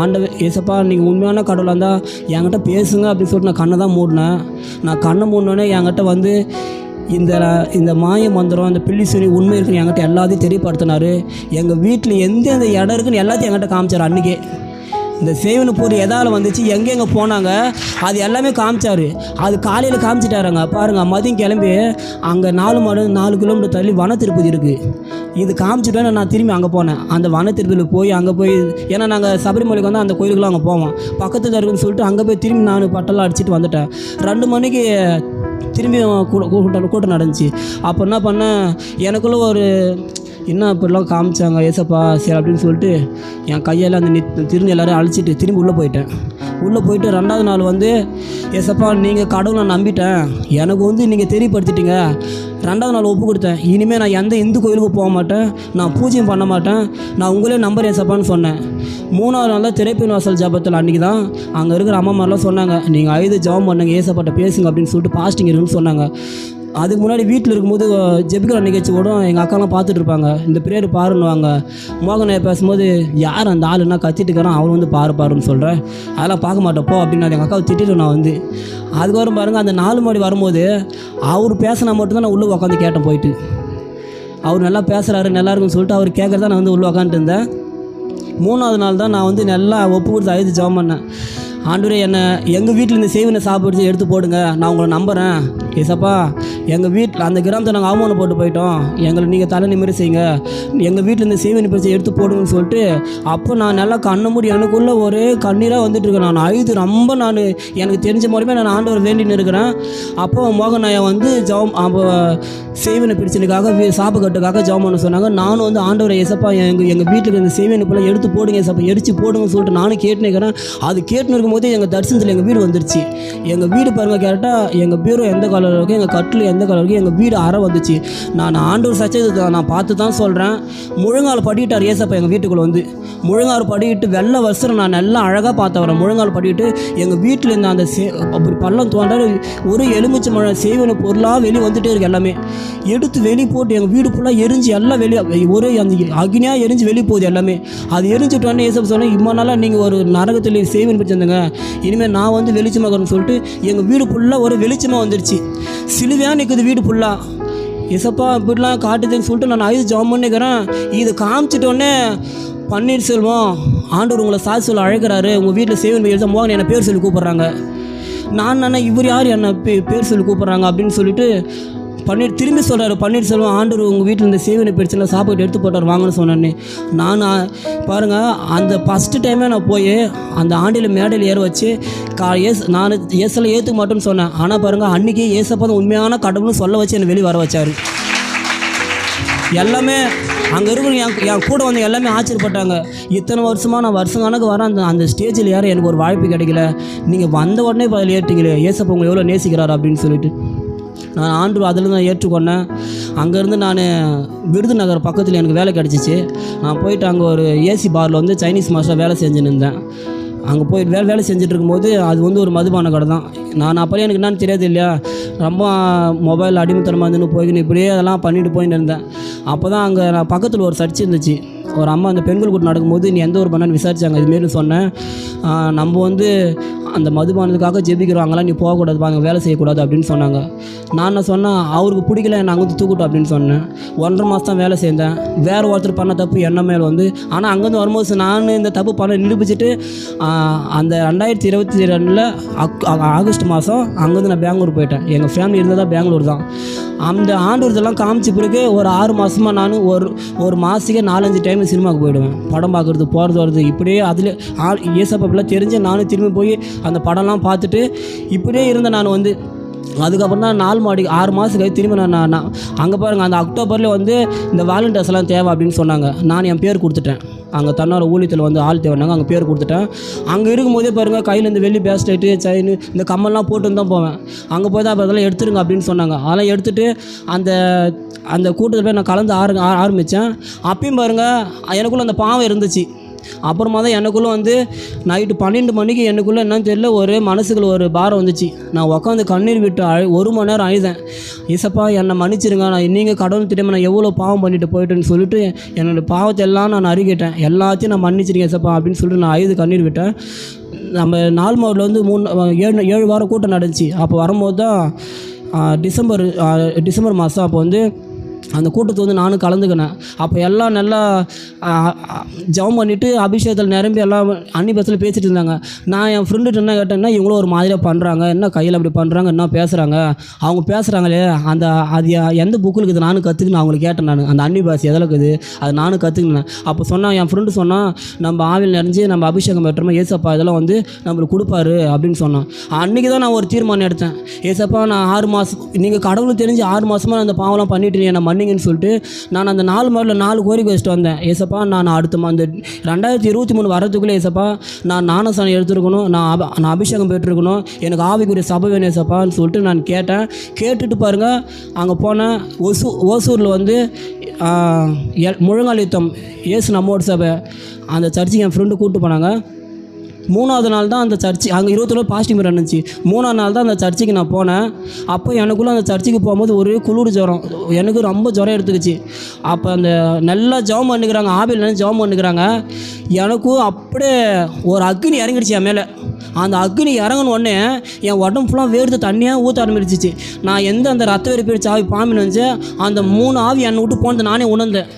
ஆண்டவர் ஏசப்பா நீங்கள் உண்மையான கடவுளாக இருந்தால் என்கிட்ட பேசுங்க அப்படின்னு சொல்லிட்டு நான் கண்ணை தான் மூடினேன். நான் கண்ணை மூடினோடனே என்கிட்ட வந்து இந்த மாய மந்திரம், இந்த பில்லி சொல்லி உண்மை இருக்குன்னு என்கிட்ட எல்லாத்தையும் தெரியப்படுத்தினார். எங்கள் வீட்டில் எந்தெந்த இடம் இருக்குன்னு எல்லாத்தையும் என்கிட்ட காமிச்சார். அன்றைக்கே இந்த சேவனை போர் எதால் வந்துச்சு, எங்கெங்கே போனாங்க அது எல்லாமே காமிச்சார். அது காலையில் காமிச்சிட்டாருங்க. பாருங்கள், மதியம் கிளம்பி அங்கே 4 கிலோமீட்டர் தள்ளி வன திருப்பதி இருக்குது. இது காமிச்சிட்டோன்னு நான் திரும்பி அங்கே போனேன். அந்த வன திருப்பதியில் போய் அங்கே போய், ஏன்னா நாங்கள் சபரிமலைக்கு வந்து அந்த கோயிலுக்குலாம் அங்கே போவோம், பக்கத்தில் இருக்குன்னு சொல்லிட்டு அங்கே போய் திரும்பி நான் பட்டெல்லாம் அடிச்சுட்டு வந்துட்டேன். 2 மணிக்கு திரும்பி கூட்டம் நடந்துச்சு. அப்போ என்ன பண்ணேன், எனக்குள்ளே ஒரு இன்னும் இப்படிலாம் காமிச்சாங்க ஏசப்பா சரி அப்படின்னு சொல்லிட்டு என் கையில் அந்த திரும்பி எல்லோரும் அழைச்சிட்டு திரும்பி உள்ளே போயிட்டேன். உள்ளே போயிட்டு 2வது நாள் வந்து ஏசப்பா நீங்கள் கடவுளை நம்பிட்டேன், எனக்கு வந்து நீங்கள் தெரியப்படுத்திட்டீங்க, 2வது நாள் ஒப்பு கொடுத்தேன். இனிமேல் நான் எந்த இந்து கோயிலுக்கு போக மாட்டேன், நான் பூஜையும் பண்ண மாட்டேன், நான் உங்களே நம்பர் ஏசப்பான்னு சொன்னேன். 3வது நாள் தான் திரைப்பின் வாசல் ஜபத்தில் அன்றைக்கி தான் அங்கே இருக்கிற அம்மாமாரெலாம் சொன்னாங்க, நீங்கள் அழுது ஜபம் பண்ணுங்க, ஏசப்பாட்ட பேசுங்க அப்படின்னு சொல்லிட்டு பாஸ்டிங் இருக்குன்னு சொன்னாங்க. அதுக்கு முன்னாடி வீட்டில் இருக்கும்போது ஜெபிக்கிற நிகழ்ச்சி கூட எங்கள் அக்காலாம் பார்த்துட்டு இருப்பாங்க. இந்த பிரேயர் பாருன்னுவாங்க. மோகனையை பேசும்போது யார் அந்த ஆள் என்ன கத்திட்டு இருக்கிறான், அவன் வந்து பாருன்னு சொல்கிறேன், அதெல்லாம் பார்க்க மாட்டேன் போ அப்படின்னு எங்கள் அக்காவை திட்டிட்டு நான் வந்து அதுக்கப்புறம் பாருங்கள் அந்த 4 மணி வரும்போது அவர் பேசினா மட்டும்தான் நான் உள்ளே உட்காந்து கேட்டேன். போயிட்டு அவர் நல்லா பேசுகிறாரு, நல்லா இருக்குன்னு சொல்லிட்டு அவர் கேட்குறதா நான் வந்து உள்ளே உட்காந்துட்டு இருந்தேன். 3வது நாள் தான் நான் வந்து நல்லா ஒப்பு கொடுத்து அழுது ஜெபம் பண்ணேன். ஆண்டவரே, என்னை எங்கள் வீட்டில் இந்த சேவனை சாப்பிட்டு எடுத்து போடுங்க, நான் உங்களை நம்புகிறேன் ஏசப்பா. எங்கள் வீட்டில் அந்த கிராமத்தை நாங்கள் அவமானம் போட்டு போயிட்டோம், எங்களை நீங்கள் தலை நிமிர செய்யுங்க, எங்கள் வீட்டில் இந்த சேவனை பிடிச்சி எடுத்து போடுங்கன்னு சொல்லிட்டு அப்போ நான் நல்லா கண்ணை மூடி எனக்குள்ளே ஒரே கண்ணீராக வந்துட்டு இருக்கேன். நான் அழுது ரொம்ப எனக்கு தெரிஞ்ச மாதிரியுமே நான் ஆண்டவர் வேண்டின்னு இருக்கிறேன். அப்போ மோகனாயா வந்து ஜெபம் அப்போ சேவனை பிடிச்சதுக்காக சாப்பிட்றதுக்காக ஜெபம் பண்ண சொன்னாங்க. நானும் வந்து ஆண்டவரை ஏசப்பா எங்கள் வீட்டில் இந்த சேவனை போல எடுத்து போடுங்க ஏசப்பா, எரிச்சு போடுங்கன்னு சொல்லிட்டு நானும் கேட்டுன்னு இருக்கிறேன். அது கேட்டுன்னு இருக்கும்போது எங்கள் தரிசனத்தில் எங்கள் வீடு வந்துருச்சு. எங்கள் வீடு பாருங்கள், கேட்டால் எங்கள் பீரோ எந்த கலர் இருக்குது, எங்கள் கட்டில் எந்த கலர் இருக்குது, எங்கள் வீடு அறை வந்துச்சு. நான் ஆண்டவர் சச்சத்தை நான் பார்த்து தான் சொல்கிறேன். முழங்கால் படிக்கிட்டார் ஏசப்பா எங்கள் வீட்டுக்குள்ளே வந்து. முழங்கால் படிக்கிட்டு வெள்ளை வஸ்திரம் நான் நல்லா அழகாக பார்த்து வரேன். முழங்கால் படிக்கிட்டு எங்கள் வீட்டில் இருந்த அந்த அப்படி பள்ளம் தோன்றாரு ஒரு எலுமிச்சை மழை சேவன பொருளாக வெளியே வந்துகிட்டே இருக்குது. எல்லாமே எடுத்து வெளியே போட்டு எங்கள் வீடு ஃபுல்லாக எரிஞ்சு எல்லாம் வெளியே ஒரே அந்த அக்னியாக எரிஞ்சு வெளியே போகுது எல்லாமே. அது எரிஞ்சுட்டோன்னே ஏசப்பா சொன்னேன், இம்மா நாளாக நீங்கள் ஒரு நரகத்தில் சேவன் பிடிச்சிருந்தேங்க, இனிமேல் நான் வந்து வெளிச்சமாகணும்னு சொல்லிட்டு எங்கள் வீடு ஃபுல்லாக ஒரு வெளிச்சமாக வந்துடுச்சு. சிலுவையாக நிற்குது வீடு ஃபுல்லாக. ஏசப்பா இப்படிலாம் காட்டுதுன்னு சொல்லிட்டு நான் அழுது ஜெபம் பண்ணிக்கிறேன். இது காமிச்சிட்டோன்னே பன்னீர்செல்வம் ஆண்டவர் உங்களை சாட்சி சொல்ல அழைக்கிறாரு, உங்கள் வீட்டில் சேவன் எழுத மோகன் என்னை பேர் சொல்லி கூப்பிட்றாங்க. நான் இவர் யார் என்னை பேர் சொல்லி கூப்பிட்றாங்க அப்படின்னு சொல்லிட்டு திரும்பி சொல்கிறாரு, பன்னீர்செல்வம் ஆண்டவர் உங்கள் வீட்டில் இந்த சேவனை பிடிச்சில சாப்பாடு எடுத்து போட்டார் வாங்கன்னு சொன்னேன்னு. நான் பாருங்கள் அந்த ஃபஸ்ட்டு டைமே நான் போய் அந்த ஆண்டியில் மேடையில் ஏற வச்சு நான் ஏசெல்லாம் ஏற்றுக்க மாட்டேன்னு சொன்னேன். ஆனால் பாருங்கள் அன்றைக்கி ஏசப்பா தான் உண்மையான கடவுள்னு சொல்ல வச்சு என்னை வெளியே வர வச்சார். எல்லாமே அங்கே இருக்கிற என் கூட வந்து எல்லாமே ஆச்சரியப்பட்டாங்க. இத்தனை வருஷமாக நான் வருஷம் கணக்கு வரேன், அந்த ஸ்டேஜில் யாரும் எனக்கு ஒரு வாய்ப்பு கிடைக்கல, நீங்கள் வந்த உடனே பதில் ஏற்றிங்களே, ஏசப்பா உங்களை எவ்வளோ நேசிக்கிறார் அப்படின்னு சொல்லிட்டு நான் ஆண்டு அதில் தான் ஏற்றுக்கொண்டேன். அங்கேருந்து நான் விருதுநகர் பக்கத்தில் எனக்கு வேலை கிடச்சிச்சு. நான் போயிட்டு அங்கே ஒரு ஏசி பாரில் வந்து சைனீஸ் மாஸ்டராக வேலை செஞ்சுன்னு இருந்தேன். அங்கே போய் வேலை செஞ்சுட்டு இருக்கும்போது அது வந்து ஒரு மதுபான கடை தான். நான் அப்போயே எனக்கு என்னன்னு தெரியாது இல்லையா, ரொம்ப மொபைல் அடிமைத்தனமாக இருந்துன்னு போய்க்கின்னு இப்படியே அதெல்லாம் பண்ணிட்டு போயின்னு இருந்தேன். அப்போ தான் அங்கே நான் பக்கத்தில் ஒரு சர்ச் இருந்துச்சு. ஒரு அம்மா அந்த பெண்கள் கூட்டம் நடக்கும்போது நீ எந்த ஒரு பண்ணான்னு விசாரித்தாங்க. இதுமாரி சொன்னேன், நம்ம வந்து அந்த மதுபானத்துக்காக ஜெபிக்கிறோம், அங்கெல்லாம் நீ போகக்கூடாது, அங்கே வேலை செய்யக்கூடாது அப்படின்னு சொன்னாங்க. நான் என்ன சொன்னேன், அவருக்கு பிடிக்கல நாங்கள் வந்து தூக்கிட்டோம் அப்படின்னு சொன்னேன். 1.5 மாதம் தான் வேலை செய்தேன். வேறு ஒருத்தர் பண்ண தப்பு என்ன மேலே வந்து, ஆனால் அங்கேருந்து வரும்போது நான் இந்த தப்பு பண்ண நிரூபிச்சுட்டு அந்த 2022 ஆகஸ்ட் மாதம் அங்கேருந்து நான் பெங்களூர் போயிட்டேன். எங்கள் ஃபேமிலி இருந்ததாக பெங்களூர் தான். அந்த ஆண்டூர்தெல்லாம் காமிச்ச பிறகு ஒரு 6 மாதமாக நான் ஒரு மாதத்துக்கே 4-5 டைம் சினிமாவுக்கு போயிடுவேன். படம் பார்க்குறது, போகிறது வருது, இப்படியே அதில் ஏசப்பாப்பெல்லாம் தெரிஞ்சு நானும் திரும்பி போய் அந்த படம்லாம் பார்த்துட்டு இப்படியே இருந்தேன். நான் வந்து அதுக்கப்புறம் தான் 6 மாதத்துக்கு திரும்பி நான் அங்கே பாருங்கள் அந்த அக்டோபரில் வந்து இந்த வாலண்டியர்ஸ்லாம் தேவை அப்படின்னு சொன்னாங்க. நான் என் பேர் கொடுத்துட்டேன். அங்கே தன்னோட ஊழியத்தில் வந்து ஆள் தேவைனாங்க, அங்கே பேர் கொடுத்துட்டேன். அங்கே இருக்கும்போதே பாருங்கள் கையில் இந்த வெள்ளி பேஸ்லைட்டு செயின் இந்த கம்மல்லாம் போட்டுன்னு தான் போவேன். அங்கே போய் தான் அப்போ அதெல்லாம் எடுத்துருங்க அப்படின்னு சொன்னாங்க. அதெல்லாம் எடுத்துகிட்டு அந்த கூட்டத்தில் போய் நான் கலந்து ஆரம்பித்தேன். அப்பயும் பாருங்கள் எனக்குள்ளே அந்த பாவம் இருந்துச்சு. அப்புறமா தான் எனக்குள்ளே வந்து நைட்டு 12 மணிக்கு எனக்குள்ளே என்னன்னு தெரியல ஒரு மனசுக்குள்ள ஒரு பாரம் வந்துச்சு. நான் உட்காந்து கண்ணீர் விட்டு 1 மணி நேரம் அழுதேன். ஏசப்பா என்னை மன்னிச்சிருங்க, நீங்கள் கடவுள் திட்டமாக நான் எவ்வளோ பாவம் பண்ணிட்டு போயிட்டேன்னு சொல்லிட்டு என்னோடய பாவத்தை எல்லாம் நான் அறிக்கிட்டேன். எல்லாத்தையும் நான் மன்னிச்சிருக்கேன் ஏசப்பா அப்படின்னு சொல்லிட்டு நான் அழுது கண்ணீர் விட்டேன். நம்ம 4 மாவட்டில் வந்து 7 வாரம் கூட்டம் நடந்துச்சு. அப்போ வரும்போது தான் டிசம்பர் மாதம் அப்போ வந்து அந்த கூட்டத்தை வந்து நானும் கலந்துக்கினேன். அப்போ எல்லாம் நல்லா ஜெபம் பண்ணிவிட்டு அபிஷேகத்தில் நிரம்பி எல்லாம் அன்னி பஸ்ஸில் பேசிகிட்டு இருந்தாங்க. நான் என் ஃப்ரெண்டுகிட்ட என்ன கேட்டேன்னா, இவங்களும் ஒரு மாதிரியாக பண்ணுறாங்க, என்ன கையில் அப்படி பண்ணுறாங்க, என்ன பேசுகிறாங்க, அவங்க பேசுகிறாங்களே அது எந்த புக்கில் இருக்குது நானும் கற்றுக்கினேன். அவங்களுக்கு கேட்டேன் நான், அந்த அன்னி பாஸ் எதில் இருக்குது அது நானும் கற்றுக்கினேன். அப்போ சொன்னால் என் ஃப்ரெண்டு சொன்னால், நம்ம ஆவில் நிறைஞ்சு நம்ம அபிஷேகம் பெற்றோமா ஏசப்பா இதெல்லாம் வந்து நம்மளுக்கு கொடுப்பாரு அப்படின்னு சொன்னான். அன்றைக்கி தான் நான் ஒரு தீர்மானம் எடுத்தேன். ஏசப்பா நான் 6 மாதம் நீங்கள் கடவுளுக்கு தெரிஞ்சு 6 மாதமாக அந்த பாவம்லாம் பண்ணிட்டு என்னை மன்னிங்கன்னு சொல்லிட்டு நான் அந்த 4 மாதத்தில் 4 கோரிக்கை வச்சுட்டு வந்தேன். ஏசப்பா நான் அடுத்த அந்த 2023 வரதுக்குள்ளே ஏசப்பா நான் ஞானஸ்நானம் எடுத்துருக்கணும், நான் அபிஷேகம் பெற்றுருக்கணும், எனக்கு ஆவிக்குரிய சபை வேணும் ஏசப்பான்னு சொல்லிட்டு நான் கேட்டேன். கேட்டுட்டு பாருங்கள், அங்கே போனேன். ஓசூரில் வந்து முழங்கால் யுத்தம் ஏசு நம்மோட சபை, அந்த சர்ச்சுக்கு என் ஃப்ரெண்டு கூப்பிட்டு போனாங்க. 3வது நாள் தான் அந்த சர்ச்சு, அங்கே 21 பாசிட்டிவ் இருந்துச்சு. 3வது நாள் தான் அந்த சர்ச்சுக்கு நான் போனேன். அப்போ எனக்குள்ளே அந்த சர்ச்சுக்கு போகும்போது ஒரு குளிர் ஜுரம், எனக்கு ரொம்ப ஜுரம் எடுத்துக்கிச்சு. அப்போ அந்த நல்லா ஜெபம் பண்ணிக்கிறாங்க, ஆவியில் ஜெபம் பண்ணிக்கிறாங்க. எனக்கும் அப்படியே ஒரு அக்னி இறங்கிடுச்சு என் மேலே. அந்த அக்னி இறங்கின உடனே என் உடம்பு ஃபுல்லாக வேர்த்து தண்ணியாக ஊற்ற ஆரம்பிச்சிச்சு. நான் அந்த ரத்த வெறிப்பிடிச்ச ஆவி பாம்பின்னு வந்து அந்த 3 ஆவி என்னை விட்டு போனது நானே உணர்ந்தேன்.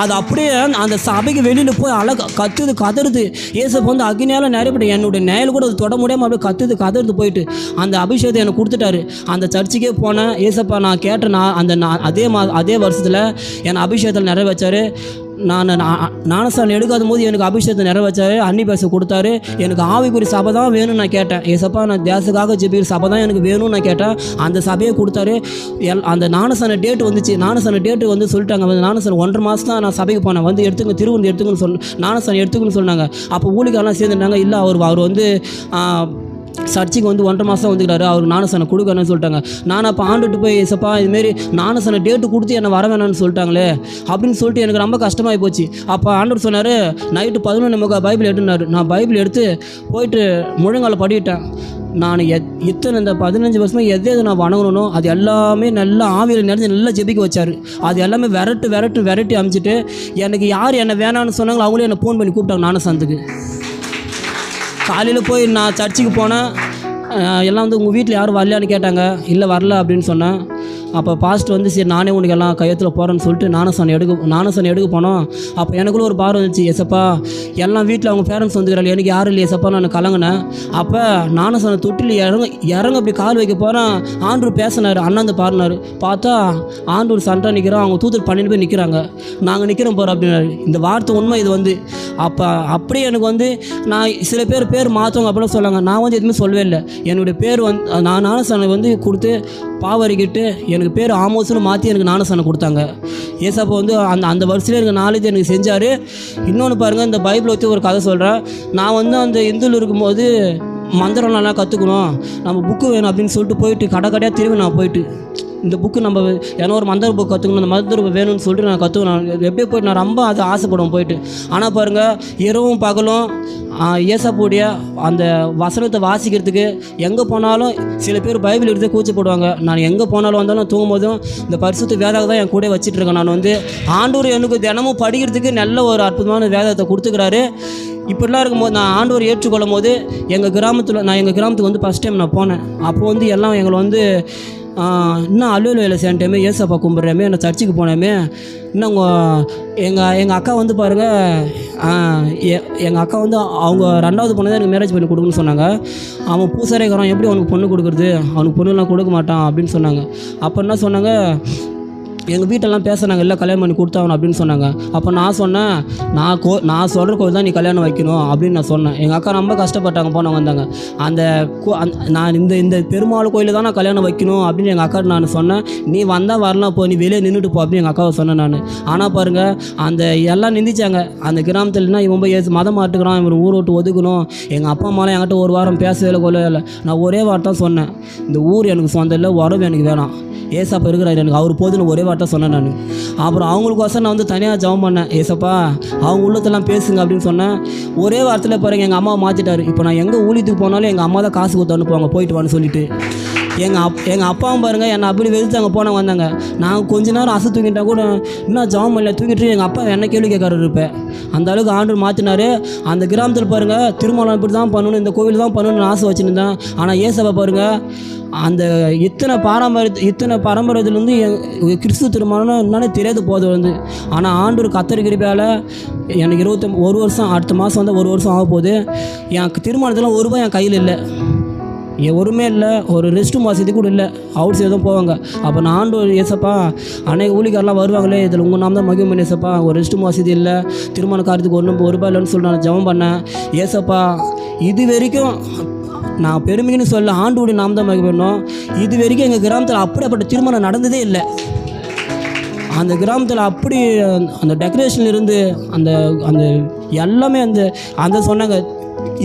அது அப்படியே அந்த சபைக்கு வெளியில் போய் கத்துது கதறுது. ஏசப்பா வந்து அக்னியால் நிறையப்பட்டு என்னுடைய நேரில் கூட அது தொட முடியாமல் அப்படியே கதறுது போயிட்டு அந்த அபிஷேகத்தை எனக்கு கொடுத்துட்டாரு. அந்த சர்ச்சுக்கே போனேன். ஏசப்பா நான் கேட்டேன், அதே வருஷத்தில் என்னை அபிஷேகத்தில் நிறைய வச்சார். நான் ஞானஸ்நானம் எடுக்காத போது எனக்கு அபிஷேகத்தை நிறைவேற்றாரு, அன்னி பேச கொடுத்தாரு. எனக்கு ஆவிக்குரிய சபை தான் வேணும்னு நான் கேட்டேன். ஏசப்பா நான் தேசத்துக்காக ஜெபிக்கிற சபை தான் எனக்கு வேணும்னு நான் கேட்டேன். அந்த சபையை கொடுத்தாரு. அந்த ஞானஸ்நான டேட் வந்துச்சு. ஞானஸ்நான டேட்டு வந்து சொல்லிட்டாங்க. வந்து ஞானஸ்நானம் 1.5 மாதம் தான் நான் சபைக்கு போனேன். வந்து எடுத்துங்க, திருவந்து எடுத்துங்கன்னு ஞானஸ்நானம் எடுத்துக்கணும்னு சொன்னாங்க. அப்போ ஊழிக்காரெல்லாம் சேர்ந்துட்டாங்க. இல்லை அவர் வந்து சர்ச்சுக்கு வந்து 1.5 மாதம் வந்துக்கிறாரு, அவருக்கு ஞானஸ்நானம் கொடுக்கணும்னு சொல்லிட்டாங்க. நான் அப்போ ஆண்டுட்டு போய் ஏசப்பா இதுமாரி ஞானஸ்நானம் டேட்டு கொடுத்து என்னை வர வேணான்னு சொல்லிட்டாங்களே அப்படின்னு சொல்லிட்டு எனக்கு ரொம்ப கஷ்டமாகி போச்சு. அப்போ ஆண்டவர் சொன்னார், நைட்டு 11 பைபிள் எடுத்துனார். நான் பைபிள் எடுத்து போயிட்டு முழங்கால படிக்கிட்டேன். நான் இந்த 15 வருஷமாக எது நான் வணங்கணும் அது எல்லாமே நல்லா ஆவியில் நிறைஞ்சு நல்லா ஜெபிக்க வச்சார். அது எல்லாமே விரட்டி அமைச்சிட்டு எனக்கு யார் என்னை வேணான்னு சொன்னாங்களோ அவங்களே என்னை ஃபோன் பண்ணி கூப்பிட்டாங்க ஞானஸ்நானத்துக்கு. காலையில் போய் நான் சர்ச்சுக்கு போனேன். எல்லாம் வந்து உங்கள் வீட்டில் யாரும் வரலையான்னு கேட்டாங்க. இல்லை வரல அப்படின்னு சொன்னேன். அப்போ பாஸ்ட் வந்து சரி நானே உனக்கு எல்லாம் கையத்தில் போகிறேன்னு சொல்லிட்டு ஞானஸ்நானம் எடுக்க போனோம். அப்போ எனக்குள்ள ஒரு பார்வை வந்துச்சு. ஏசப்பா எல்லாம் வீட்டில் அவங்க பேரண்ட்ஸ் வந்துக்கிறாங்க, எனக்கு யாரும் இல்லை ஏசப்பா நான் கலங்கினேன். அப்போ ஞானஸ்நானம் தொட்டில் இறங்க அப்படி கால் வைக்க போகிறேன். ஆண்டூர் பேசினார், அண்ணாந்து பாருனார். பார்த்தா ஆண்டூர் சண்டை நிற்கிறோம், அவங்க தூத்துட்டு 12 பேர் நிற்கிறாங்க. நாங்கள் நிற்கிறோம் போகிறோம் அப்படின்னாரு. இந்த வார்த்தை உண்மை இது வந்து. அப்போ அப்படியே எனக்கு வந்து நான் சில பேர் மாற்றவங்க அப்படிலாம் சொல்லாங்க. நான் வந்து எதுவுமே சொல்லவே இல்லை. என்னுடைய பேர் வந்து நான் ஞானஸ்நானம் வந்து கொடுத்து பாவரிக்கிட்டு எனக்கு பேர் ஆமோஸ்னு மாற்றி எனக்கு ஞானஸ்நானம் கொடுத்தாங்க. ஏசப்பா வந்து அந்த வருஷத்தில் எனக்கு நாலேஜ் எனக்கு செஞ்சார். இன்னொன்று பாருங்கள், இந்த பைபிள் வச்சு ஒரு கதை சொல்கிறேன். நான் வந்து அந்த இந்துவில் இருக்கும்போது மந்திரம் நல்லா கற்றுக்கணும், நம்ம புக்கு வேணும் அப்படின்னு சொல்லிட்டு போயிட்டு கடையாக திரும்பி நான் போயிட்டு இந்த புக்கு நம்ம ஏன்னா ஒரு மந்திர புக் கற்றுக்கணும், அந்த மந்திர புக் வேணும்னு சொல்லிட்டு நான் கற்றுக்கணும். எப்படியே போய்ட்டு நான் ரொம்ப அதை ஆசைப்படுவேன் போயிட்டு. ஆனால் பாருங்கள், இரவும் பகலும் ஏசப்பாவுடைய அந்த வசனத்தை வாசிக்கிறதுக்கு எங்கே போனாலும் சில பேர் பைபிள் எடுத்து கூச்சப்படுவாங்க. நான் எங்கே போனாலும் வந்தாலும் தூங்கும்போதும் இந்த பரிசுத்த வேதத்தை தான் என் கூட வச்சிட்ருக்கேன். நான் வந்து ஆண்டவர் எனக்கு தினமும் படிக்கிறதுக்கு நல்ல ஒரு அற்புதமான வேதத்தை கொடுத்துக்கிறாரு. இப்படிலாம் இருக்கும்போது நான் ஆண்டவர் ஏற்றுக்கொள்ளும் போது எங்கள் கிராமத்துக்கு வந்து ஃபஸ்ட் டைம் நான் போனேன். அப்போ வந்து எல்லாம் எங்களை வந்து இன்னும் அலுவல் வேலை செய்யட்டேமே, ஏசப்பா கும்பிட்றேமே, நான் சர்ச்சுக்கு போனேமே. இன்னும் எங்கள் அக்கா வந்து பாருங்கள், எங்கள் அக்கா வந்து அவங்க 2வது பொண்ணு தான் எனக்கு மேரேஜ் பண்ணி கொடுக்குன்னு சொன்னாங்க. அவன் பூசாரிக்காரன் எப்படி அவனுக்கு பொண்ணு கொடுக்குறது, அவனுக்கு பொண்ணுலாம் கொடுக்க மாட்டான் அப்படின்னு சொன்னாங்க. அப்போ என்ன சொன்னாங்க, எங்கள் வீட்டெல்லாம் பேசுனாங்க, இல்லை கல்யாணம் பண்ணி கொடுத்தாகணும் அப்படின்னு சொன்னாங்க. அப்போ நான் சொன்னேன், நான் சொல்கிற கோயில் தான் நீ கல்யாணம் வைக்கணும் அப்படின்னு நான் சொன்னேன். எங்கள் அக்கா ரொம்ப கஷ்டப்பட்டாங்க, போனவங்க வந்தாங்க. நான் இந்த பெருமாள் கோயிலில் தான் நான் கல்யாணம் வைக்கணும் அப்படின்னு எங்கள் அக்கா நான் சொன்னேன். நீ வந்தால் வரலாம், நீ வெளியே நின்றுட்டு போ அப்படின்னு எங்கள் அக்காவை சொன்னேன் நான். ஆனால் பாருங்கள், அந்த எல்லாம் நிந்திச்சாங்க அந்த கிராமத்துலனா. இவன் போய் மதம் மாட்டுக்கிறான், இவன் ஊரை விட்டு ஒதுக்கணும். எங்கள் அப்பா அம்மாலாம் என்கிட்ட ஒரு வாரம் பேசவே இல்லை, கொள்ளவே இல்லை. நான் ஒரே வார்த்தை தான் சொன்னேன், இந்த ஊர் எனக்கு சொந்தம் இல்லை, உறவு எனக்கு வேணாம், ஏசப்பா இருக்கிறாரு எனக்கு, அவர் போதுன்னு ஒரே வார்த்தை சொன்னேன் நான். அப்புறம் அவங்களுக்கோசம் நான் வந்து தனியாக ஜெபம் பண்ணேன். ஏசப்பா அவங்க உள்ளத்தெல்லாம் பேசுங்க அப்படின்னு சொன்னேன். ஒரே வாரத்தில் பாருங்கள் எங்கள் அம்மாவை மாற்றிட்டாரு. இப்போ நான் எங்கே ஊழியத்துக்கு போனாலும் எங்கள் அம்மா தான் காசு கொடுத்து அனுப்புவாங்க, போயிட்டு வான்னு சொல்லிட்டு. எங்கள் அப்பாவும் பாருங்கள் என்னை அப்படி வெறுத்தாங்க, போனவங்க வந்தாங்க. நான் கொஞ்ச நேரம் அசை தூங்கிட்டா கூட இன்னும் ஜெபம் பண்ணல, தூங்கிட்டு எங்கள் அப்பா என்ன கேள்வி கேட்காரு இருப்பேன். அந்த அளவுக்கு ஆண்டவர் மாற்றினார். அந்த கிராமத்தில் பாருங்கள், திருமணம் இப்படி தான் பண்ணணும், இந்த கோவில் தான் பண்ணணும்னு ஆசை வச்சுருந்தேன். ஆனால் ஏசப்பா பாருங்கள், அந்த இத்தனை பாரம்பரியத்துலேருந்து கிறிஸ்துவ திருமணம் என்னன்னு தெரியாது போது வந்து. ஆனால் ஆண்டவர் கர்த்தர் கிருபையால் எனக்கு 21 வருஷம், அடுத்த மாதம் வந்து 1 வருஷம் ஆக போகுது. என் திருமணத்தில் ₹1 என் கையில் இல்லை, ஒருமே இல்லை, ஒரு ரெஸ்ட் ரூம் வசதி கூட இல்லை, அவுட் சைடு தான் போவாங்க. அப்போ நான் ஆண்டவர் ஏசப்பா அன்னைக்கு ஊழிக்காரெலாம் வருவாங்களே, இதில் உங்கள் நாம் தான் மகிமை பண்ணி ஏசப்பா, ஒரு ரெஸ்ட் ரூம் வசதி இல்லை, திருமண காரியத்துக்கு ₹1 இல்லைன்னு சொல்லி நான் ஜெபம் பண்ணேன். ஏசப்பா இது வரைக்கும் நான் பெருமைன்னு சொல்ல, ஆண்டோடைய நாம் தான் மகிமை பண்ணோம். இது வரைக்கும் எங்கள் கிராமத்தில் அப்படிப்பட்ட திருமணம் நடந்ததே இல்லை. அந்த கிராமத்தில் அப்படி அந்த டெக்கரேஷன்ல இருந்து அந்த அந்த எல்லாமே அந்த சொன்னாங்க,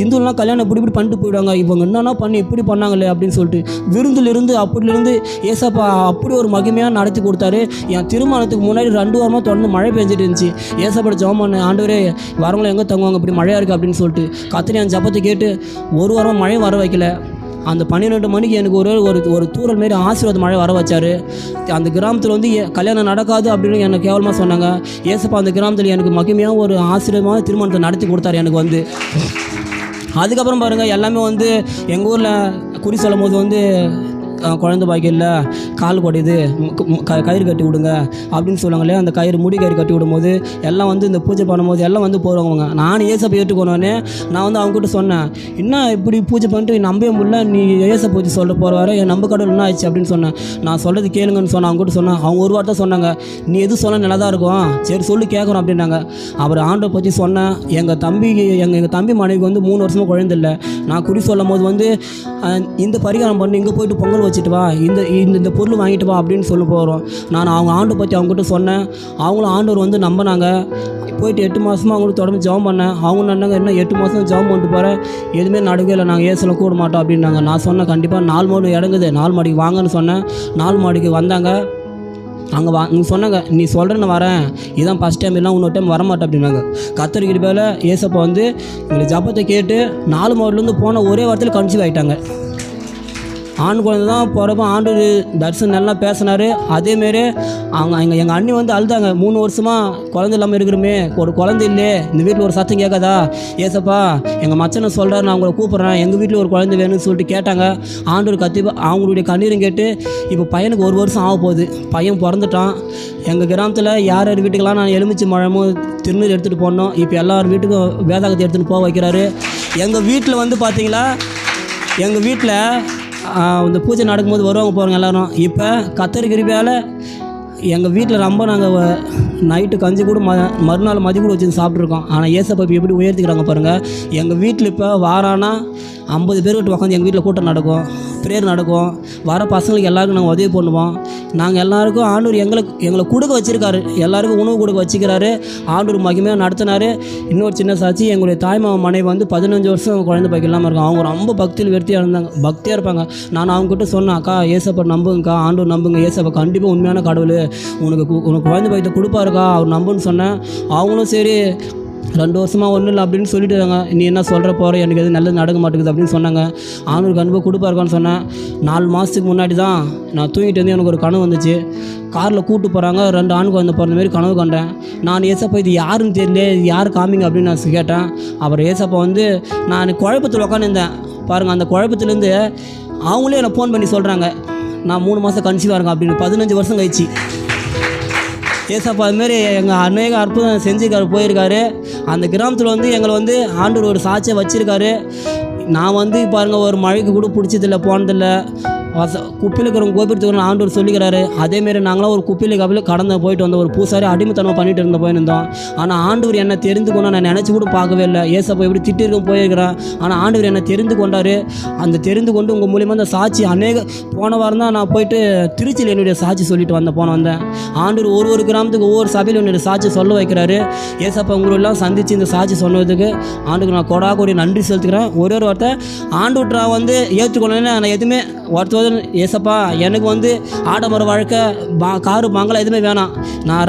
இந்துலாம் கல்யாணம் இப்படி பண்ணிட்டு போயிடுவாங்க, இவங்க என்னென்னா பண்ணி இப்படி பண்ணாங்களே அப்படின்னு சொல்லிட்டு விருந்திலிருந்து அப்படிலேருந்து ஏசப்பா அப்படி ஒரு மகிமையாக நடத்தி கொடுத்தாரு. என் திருமணத்துக்கு முன்னாடி 2 வாரமாக தொடர்ந்து மழை பெஞ்சிட்டு இருந்துச்சு. ஏசப்பட ஜெபம் பண்ண, ஆண்டவரே வரவங்களை எங்கே தங்குவாங்க, இப்படி மழையாக இருக்குது அப்படின்னு சொல்லிட்டு கத்திரி என் ஜபத்தை கேட்டு 1 வாரம் மழை வர வைக்கல. அந்த 12 மணிக்கு எனக்கு ஒரு தூரல் மாரி ஆசீர்வாத மழை வர வச்சார். அந்த கிராமத்தில் கல்யாணம் நடக்காது அப்படின்னு எனக்கு கேவலமாக சொன்னாங்க. ஏசப்பா அந்த கிராமத்தில் எனக்கு மகிமையாக ஒரு ஆசீர்வாதமான திருமணத்தை நடத்தி கொடுத்தாரு எனக்கு அதுக்கப்புறம் பாருங்கள், எல்லாமே எங்கள் ஊரில் குறி சொல்லும் போது குழந்தை பாக்கி இல்லை, கால் குடையுது, கயிறு கட்டி விடுங்க அப்படின்னு சொல்லுவாங்களே, அந்த முடி கயிறு கட்டி விடும்போது எல்லாம் இந்த பூஜை பண்ணும்போது எல்லாம் போடுவாங்க. நான் ஏசப்பை ஏற்றுக்கொண்டோன்னே நான் அவங்ககிட்ட சொன்னேன், என்ன இப்படி பூஜை பண்ணிட்டு நம்பவே முடியல, நீ ஏசப்பை பூஜை சொல்ல போகிற என் நம்ப கடவுள் என்ன ஆயிடுச்சு அப்படின்னு சொன்னேன். நான் சொல்கிறது கேளுங்கன்னு சொன்னேன். அவங்ககிட்ட சொன்னேன். அவங்க ஒரு வார்த்தை சொன்னாங்க, நீ எது சொன்ன நல்லா தான் இருக்கும், சரி சொல்லி கேட்குறோம் அப்படின்னாங்க. அப்புறம் ஆண்டை பற்றி சொன்னேன். எங்கள் தம்பி மனைவிக்கு 3 வருஷமாக குழந்தை இல்லை. நான் குறி சொல்லும் போது இந்த பரிகாரம் பண்ணி இங்கே போயிட்டு பொங்கல் வச்சுட்டு வா, இந்த பொருள் வாங்கிட்டு வா அப்படின்னு சொல்ல போகிறோம். நான் அவங்க ஆண்டை பற்றி அவங்ககிட்ட சொன்னேன். அவங்களும் ஆண்டவர் நம்பினாங்க. போயிட்டு 8 மாதமாக அவங்களுக்கு தொடர்ந்து ஜெபம் பண்ணேன். அவங்க நின்னாங்க, என்ன 8 மாதம் ஜெபம் பண்ணிட்டு போகிறேன், எதுவுமே நடக்கவே இல்லை, நாங்கள் ஏசில் கூட மாட்டோம் அப்படின்னாங்க. நான் சொன்னேன், கண்டிப்பாக 4 மாடி இடங்குது, 4 மாடிக்கு வாங்கன்னு சொன்னேன். 4 மாடிக்கு வந்தாங்க. அங்கே சொன்னாங்க, நீ சொல்கிறேன்னு வரேன், இதான் ஃபஸ்ட் டைம், இல்லை இன்னொரு டைம் வரமாட்டேன் அப்படின்னாங்க. கத்தரிக்கிற பேரில் ஏசப்பா எங்களை ஜபத்தை கேட்டு 4 மாடிலேருந்து போன ஒரே வாரத்தில் கன்சீவ் ஆகிட்டாங்க. ஆண் குழந்தை தான் போகிறப்ப ஆண்டவர் தரிசனம் நல்லா பேசினார். அதேமாரி எங்கள் அண்ணி அழுதாங்க, 3 வருஷமாக குழந்தை இல்லாமல் இருக்கிறோமே, ஒரு குழந்தை இல்லையே, இந்த வீட்டில் ஒரு சத்தம் கேட்காதா, ஏசப்பா எங்கள் மச்சனை சொல்கிறார், நான் உங்களை கூப்பிட்றேன், எங்கள் வீட்டில் ஒரு குழந்தை வேணும்னு சொல்லிட்டு கேட்டாங்க. ஆண்டவர் அவங்களுடைய கண்ணீரும் கேட்டு இப்போ பையனுக்கு 1 வருஷம் ஆக போகுது. பையன் பிறந்துட்டான். எங்கள் கிராமத்தில் யார் வீட்டுக்கெல்லாம் நான் எலுமிச்சை மழமும் திருநீர் எடுத்துகிட்டு போனோம். இப்போ எல்லார் வீட்டுக்கும் வேதாகத்தை எடுத்துகிட்டு போக வைக்கிறாரு. எங்கள் வீட்டில் பார்த்தீங்களா, எங்கள் வீட்டில் இந்த பூஜை நடக்கும்போது வருவாங்க போகிறவங்க எல்லோரும். இப்போ கத்தரி கிருபையால் எங்கள் வீட்டில் ரொம்ப நாங்கள் நைட்டு கஞ்சி கூட மறுநாள் மதிய கூட வச்சு சாப்பிட்ருக்கோம். ஆனால் ஏசப்பா எப்படி உயர்த்திக்கிறாங்க பாருங்கள். எங்கள் வீட்டில் இப்போ வாரானா 50 பேர் விட்டு உட்காந்து எங்கள் வீட்டில் கூட்டம் நடக்கும், ப்ரேயர் நடக்கும். வர பசங்களுக்கு எல்லாருக்கும் நாங்கள் உதவி பண்ணுவோம். நாங்கள் எல்லாருக்கும் ஆண்டவர் எங்களை கொடுக்க வச்சுருக்காரு, எல்லாருக்கும் உணவு கொடுக்க வச்சுக்கிறாரு. ஆண்டவர் மகிமையாக நடத்தினார். இன்னொரு சின்ன சாட்சி, எங்களுடைய தாய்மாமன் மனைவி 15 வருஷம் குழந்தை பாக்கி இல்லாமல் இருக்காங்க. அவங்க ரொம்ப பக்தியாக இருப்பாங்க. நான் அவங்ககிட்ட சொன்னேன், அக்கா ஏசப்பா நம்புங்கக்கா, ஆண்டவர் நம்புங்க, ஏசப்பா கண்டிப்பாக உண்மையான கடவுள், உனக்கு குழந்தை பாக்கத்தை கொடுப்பாருக்கா, அவர் நம்புன்னு சொன்னேன். அவங்களும் சரி 2 வருஷமாக ஒன்றும் இல்லை அப்படின்னு சொல்லிட்டுருக்காங்க. நீ என்ன சொல்கிற போகிற, எனக்கு எதுவும் நல்லது நடக்க மாட்டேங்குது அப்படின்னு சொன்னாங்க. ஆண்டவருக்கு அனுபவம் கொடுப்பாருக்கான்னு சொன்னேன். 4 மாதத்துக்கு முன்னாடி தான் நான் தூங்கிட்டு எனக்கு ஒரு கனவு வந்துச்சு. காரில் கூப்பிட்டு போகிறாங்க, 2 ஆண் குழந்தை பிறந்த மாரி கனவு கண்டேன். நான் ஏசப்பா இது யாருன்னு தெரியல, இது யார் காமிங்க அப்படின்னு நான் கேட்டேன். அப்புறம் ஏசப்பா நான் குழப்பத்தில் உட்காந்துருந்தேன் பாருங்கள். அந்த குழப்பத்துலேருந்து அவங்களே என்னை ஃபோன் பண்ணி சொல்கிறாங்க, நான் 3 மாதம் கன்சீவாக இருக்கேன் அப்படின்னு. 15 வருஷம் கழிச்சு ஏசப்பா அதுமாரி எங்கள் அநேக அற்புதம் செஞ்சுக்காரு போயிருக்காரு. அந்த கிராமத்தில் எங்களை ஆண்டவர் ஒரு சாட்சியை வச்சுருக்காரு. நான் பாருங்கள், ஒரு மழைக்கு கூட பிடிச்சதில்லை, போனதில்லை. குப்பையில் இருக்கிறவங்க கோபித்துக்கு ஆண்டவர் சொல்லிக்கிறாரு. அதேமாரி நாங்களாம் ஒரு குப்பையில் கடந்து போயிட்டு வந்தோம். ஒரு பூசாரி அடிமைத்தனம் பண்ணிட்டு போயிருந்தோம். ஆனால் ஆண்டவர் என்னை தெரிந்து கொண்டா, நான் நினச்சி கூட பார்க்கவே இல்லை. ஏசப்பா எப்படி திட்டிருக்கும் போயிருக்கிறேன். ஆனால் ஆண்டவர் என்னை தெரிந்து கொண்டார். அந்த தெரிந்து கொண்டு உங்கள் மூலியமாக அந்த சாட்சி போன வாரம் தான் நான் போயிட்டு திருச்சியில் என்னுடைய சாட்சி சொல்லிட்டு வந்தேன். ஆண்டவர் ஒரு கிராமத்துக்கு ஒவ்வொரு சபையில் என்னுடைய சாட்சி சொல்ல வைக்கிறாரு. ஏசப்பா உங்களெல்லாம் சந்தித்து இந்த சாட்சி சொன்னதுக்கு ஆண்டுக்கு நான் கொடாக்கூடி நன்றி செலுத்துக்கிறேன். ஒரு வார்த்தை ஆண்டவர்கிட்ட ஏற்றுக்கொள்ளேன்னு நான் எதுவுமே ஒருத்தர் ஏசப்பா எனக்கு ஆடம்பர வாழ்க்கை, காரு மங்களம் எதுவுமே வேணாம். நான்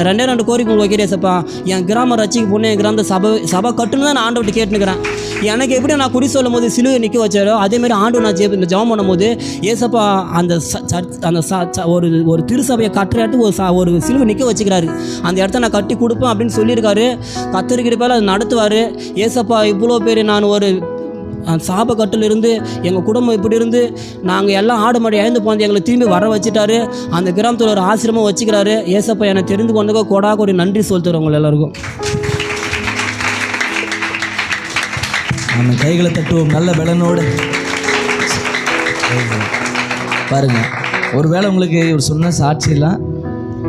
ரெண்டே கோரிக்கை வைக்கிறேன். ஏசப்பா என் கிராம ரட்சிக்கு பொண்ணு, என் கிராமத்தை சபை கட்டுன்னு தான் நான் ஆண்டவர்கிட்ட கேட்டுக்கிறேன். எனக்கு எப்படி நான் குறி சொல்லும் போது சிலுவை நிற்க வச்சாரோ அதேமாதிரி ஆண்டு நான் ஜெபம் பண்ணும்போது ஏசப்பா அந்த ஒரு திருசபையை கட்டுறாட்டு ஒரு சிலுவை நிற்க வச்சுக்கிறாரு. அந்த இடத்த நான் கட்டி கொடுப்பேன் அப்படின்னு சொல்லியிருக்காரு. கத்தரிக்கிறப்பால் அது நடத்துவார். ஏசப்பா இவ்வளோ பேர் நான் ஒரு சாப கட்டிலிருந்து எங்கள் குடும்பம் இப்படி இருந்து நாங்கள் எல்லாம் ஆடு மாடி இழந்து போனது எங்களை திரும்பி வர வச்சுட்டாரு. அந்த கிராமத்தில் ஒரு ஆசிரமம் வச்சுக்கிறாரு. ஏசப்பா என்னை தெரிந்து கொண்டதுக்கு கொடாக்கொடி நன்றி சொல்லிட்டு உங்களை எல்லாருக்கும். நம்ம கைகளை தட்டுவோம் நல்ல பலனோடு. பாருங்க, ஒருவேளை உங்களுக்கு இவர் சொன்ன சாட்சியெல்லாம்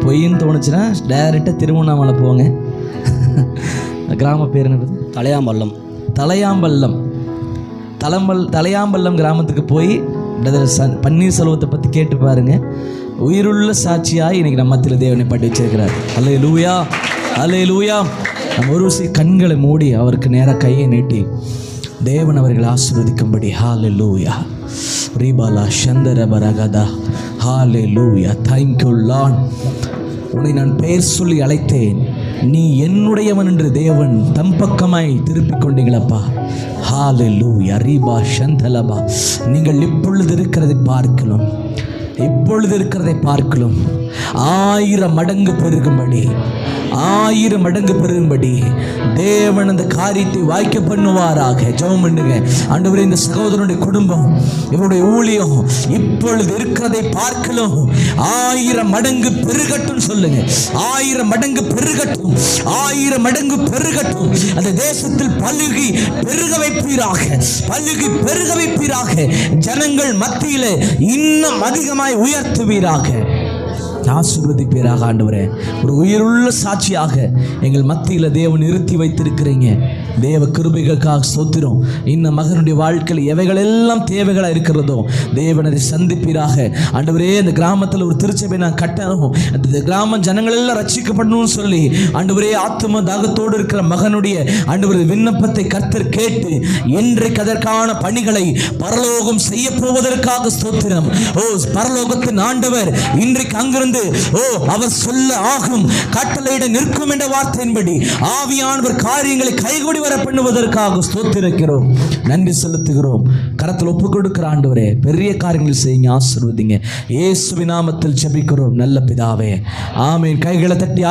பொய்ன்னு தோணுச்சுன்னா டைரெக்டாக திருவண்ணாமலை போங்க. கிராம பேர் என்ன? தலையாம்பள்ளம். தலையாம்பள்ளம் கிராமத்துக்கு போய் பிரதர் பன்னீர்செல்வத்தை பற்றி கேட்டு பாருங்கள். உயிருள்ள சாட்சியாய் இன்னைக்கு நம்ம மத்தியில் தேவனை பாட்டி வச்சிருக்கிறார். அல்லேலூயா, அல்லேலூயா. நம்ம ஒரு கண்களை மூடி அவருக்கு நேராக கையை நீட்டி தேவன் அவர்களை ஆசீர்வதிக்கும்படி. ஹல்லேலூயா. ரீபாலா சந்தர பரகதா. ஹல்லேலூயா. Thank you Lord. உன்னை நான் பெயர் சொல்லி அழைத்தேன், நீ என்னுடையவன் என்று தேவன் தம் பக்கமாய் திருப்பிக் கொண்டீங்களப்பா. ஹல்லேலூயா. ரீபா சந்தலபா. நீங்கள் இப்பொழுது இருக்கிறதை பார்க்கலாம், இப்பொழுது இருக்கிறதை பார்க்கலாம் 1000 மடங்கு பெருகும்படி, 1000 மடங்கு பெருகும்படி தேவன் அந்த காரியத்தை வாய்க்க பண்ணுவாராக. ஜெபம் பண்ணுங்க. ஆண்டவரே, இந்த சகோதரனுடைய குடும்பம், இவருடைய ஊழியம் இப்பொழுது இருக்கிறதை பார்க்கலாம் 1000 மடங்கு பெருகட்டும் சொல்லுங்க. 1000 மடங்கு பெருகட்டும், 1000 மடங்கு பெருகட்டும். அந்த தேசத்தில் பலுகி பெருக வைப்பீராக, பலுகி பெருக வைப்பீராக. ஜனங்கள் மத்தியிலே இன்னும் அதிகமாய் உயர்த்துவீராக, ஆசீர்வதிப்பீராக. ஆண்டவரே, ஒரு உயிருள்ள சாட்சியாக எங்கள் மத்தியில் தேவன் நிறுத்தி வைத்திருக்கிறீங்க. தேவ கிருபைகளுக்காக ஸ்தோத்திரம். இன்னும் மகனுடைய வாழ்க்கையில் எவைகள் எல்லாம் தேவைகளாக இருக்கிறதோ தேவன் அதை சந்திப்பீராக. ஆண்டவரே, அந்த கிராமத்தில் ஒரு திருச்சபை நான் கட்டணும், அந்த கிராம ஜனங்கள் எல்லாம் ரட்சிக்கப்படணும்னு சொல்லி ஆண்டவரே ஆத்தும தாகத்தோடு இருக்கிற மகனுடைய ஆண்டவரே விண்ணப்பத்தை கர்த்தர் கேட்டு இன்றைக்கு அதற்கான பணிகளை பரலோகம் செய்ய போவதற்காக ஸ்தோத்திரம். ஓ, பரலோகத்தின் ஆண்டவர் இன்றைக்கு அங்கிருந்து அவர் சொல்ல ஆகும், கட்டளையிட நிற்கும் என்ற வார்த்தையின்படி ஆவியானவர் காரியங்களை கைகூடி வர பண்ணுவதற்காக ஸ்தோத்திரிக்கிறோம், நன்றி செலுத்துகிறோம். கரத்தில் ஒப்பு கொடுக்கிற ஆண்டவரே, பெரிய காரியங்கள் செய்யுங்க, ஆசீர்வதிங்க. இயேசுவின் நாமத்தில் ஜெபிக்கிறோம் நல்ல பிதாவே, ஆமென். கைகளை தட்டி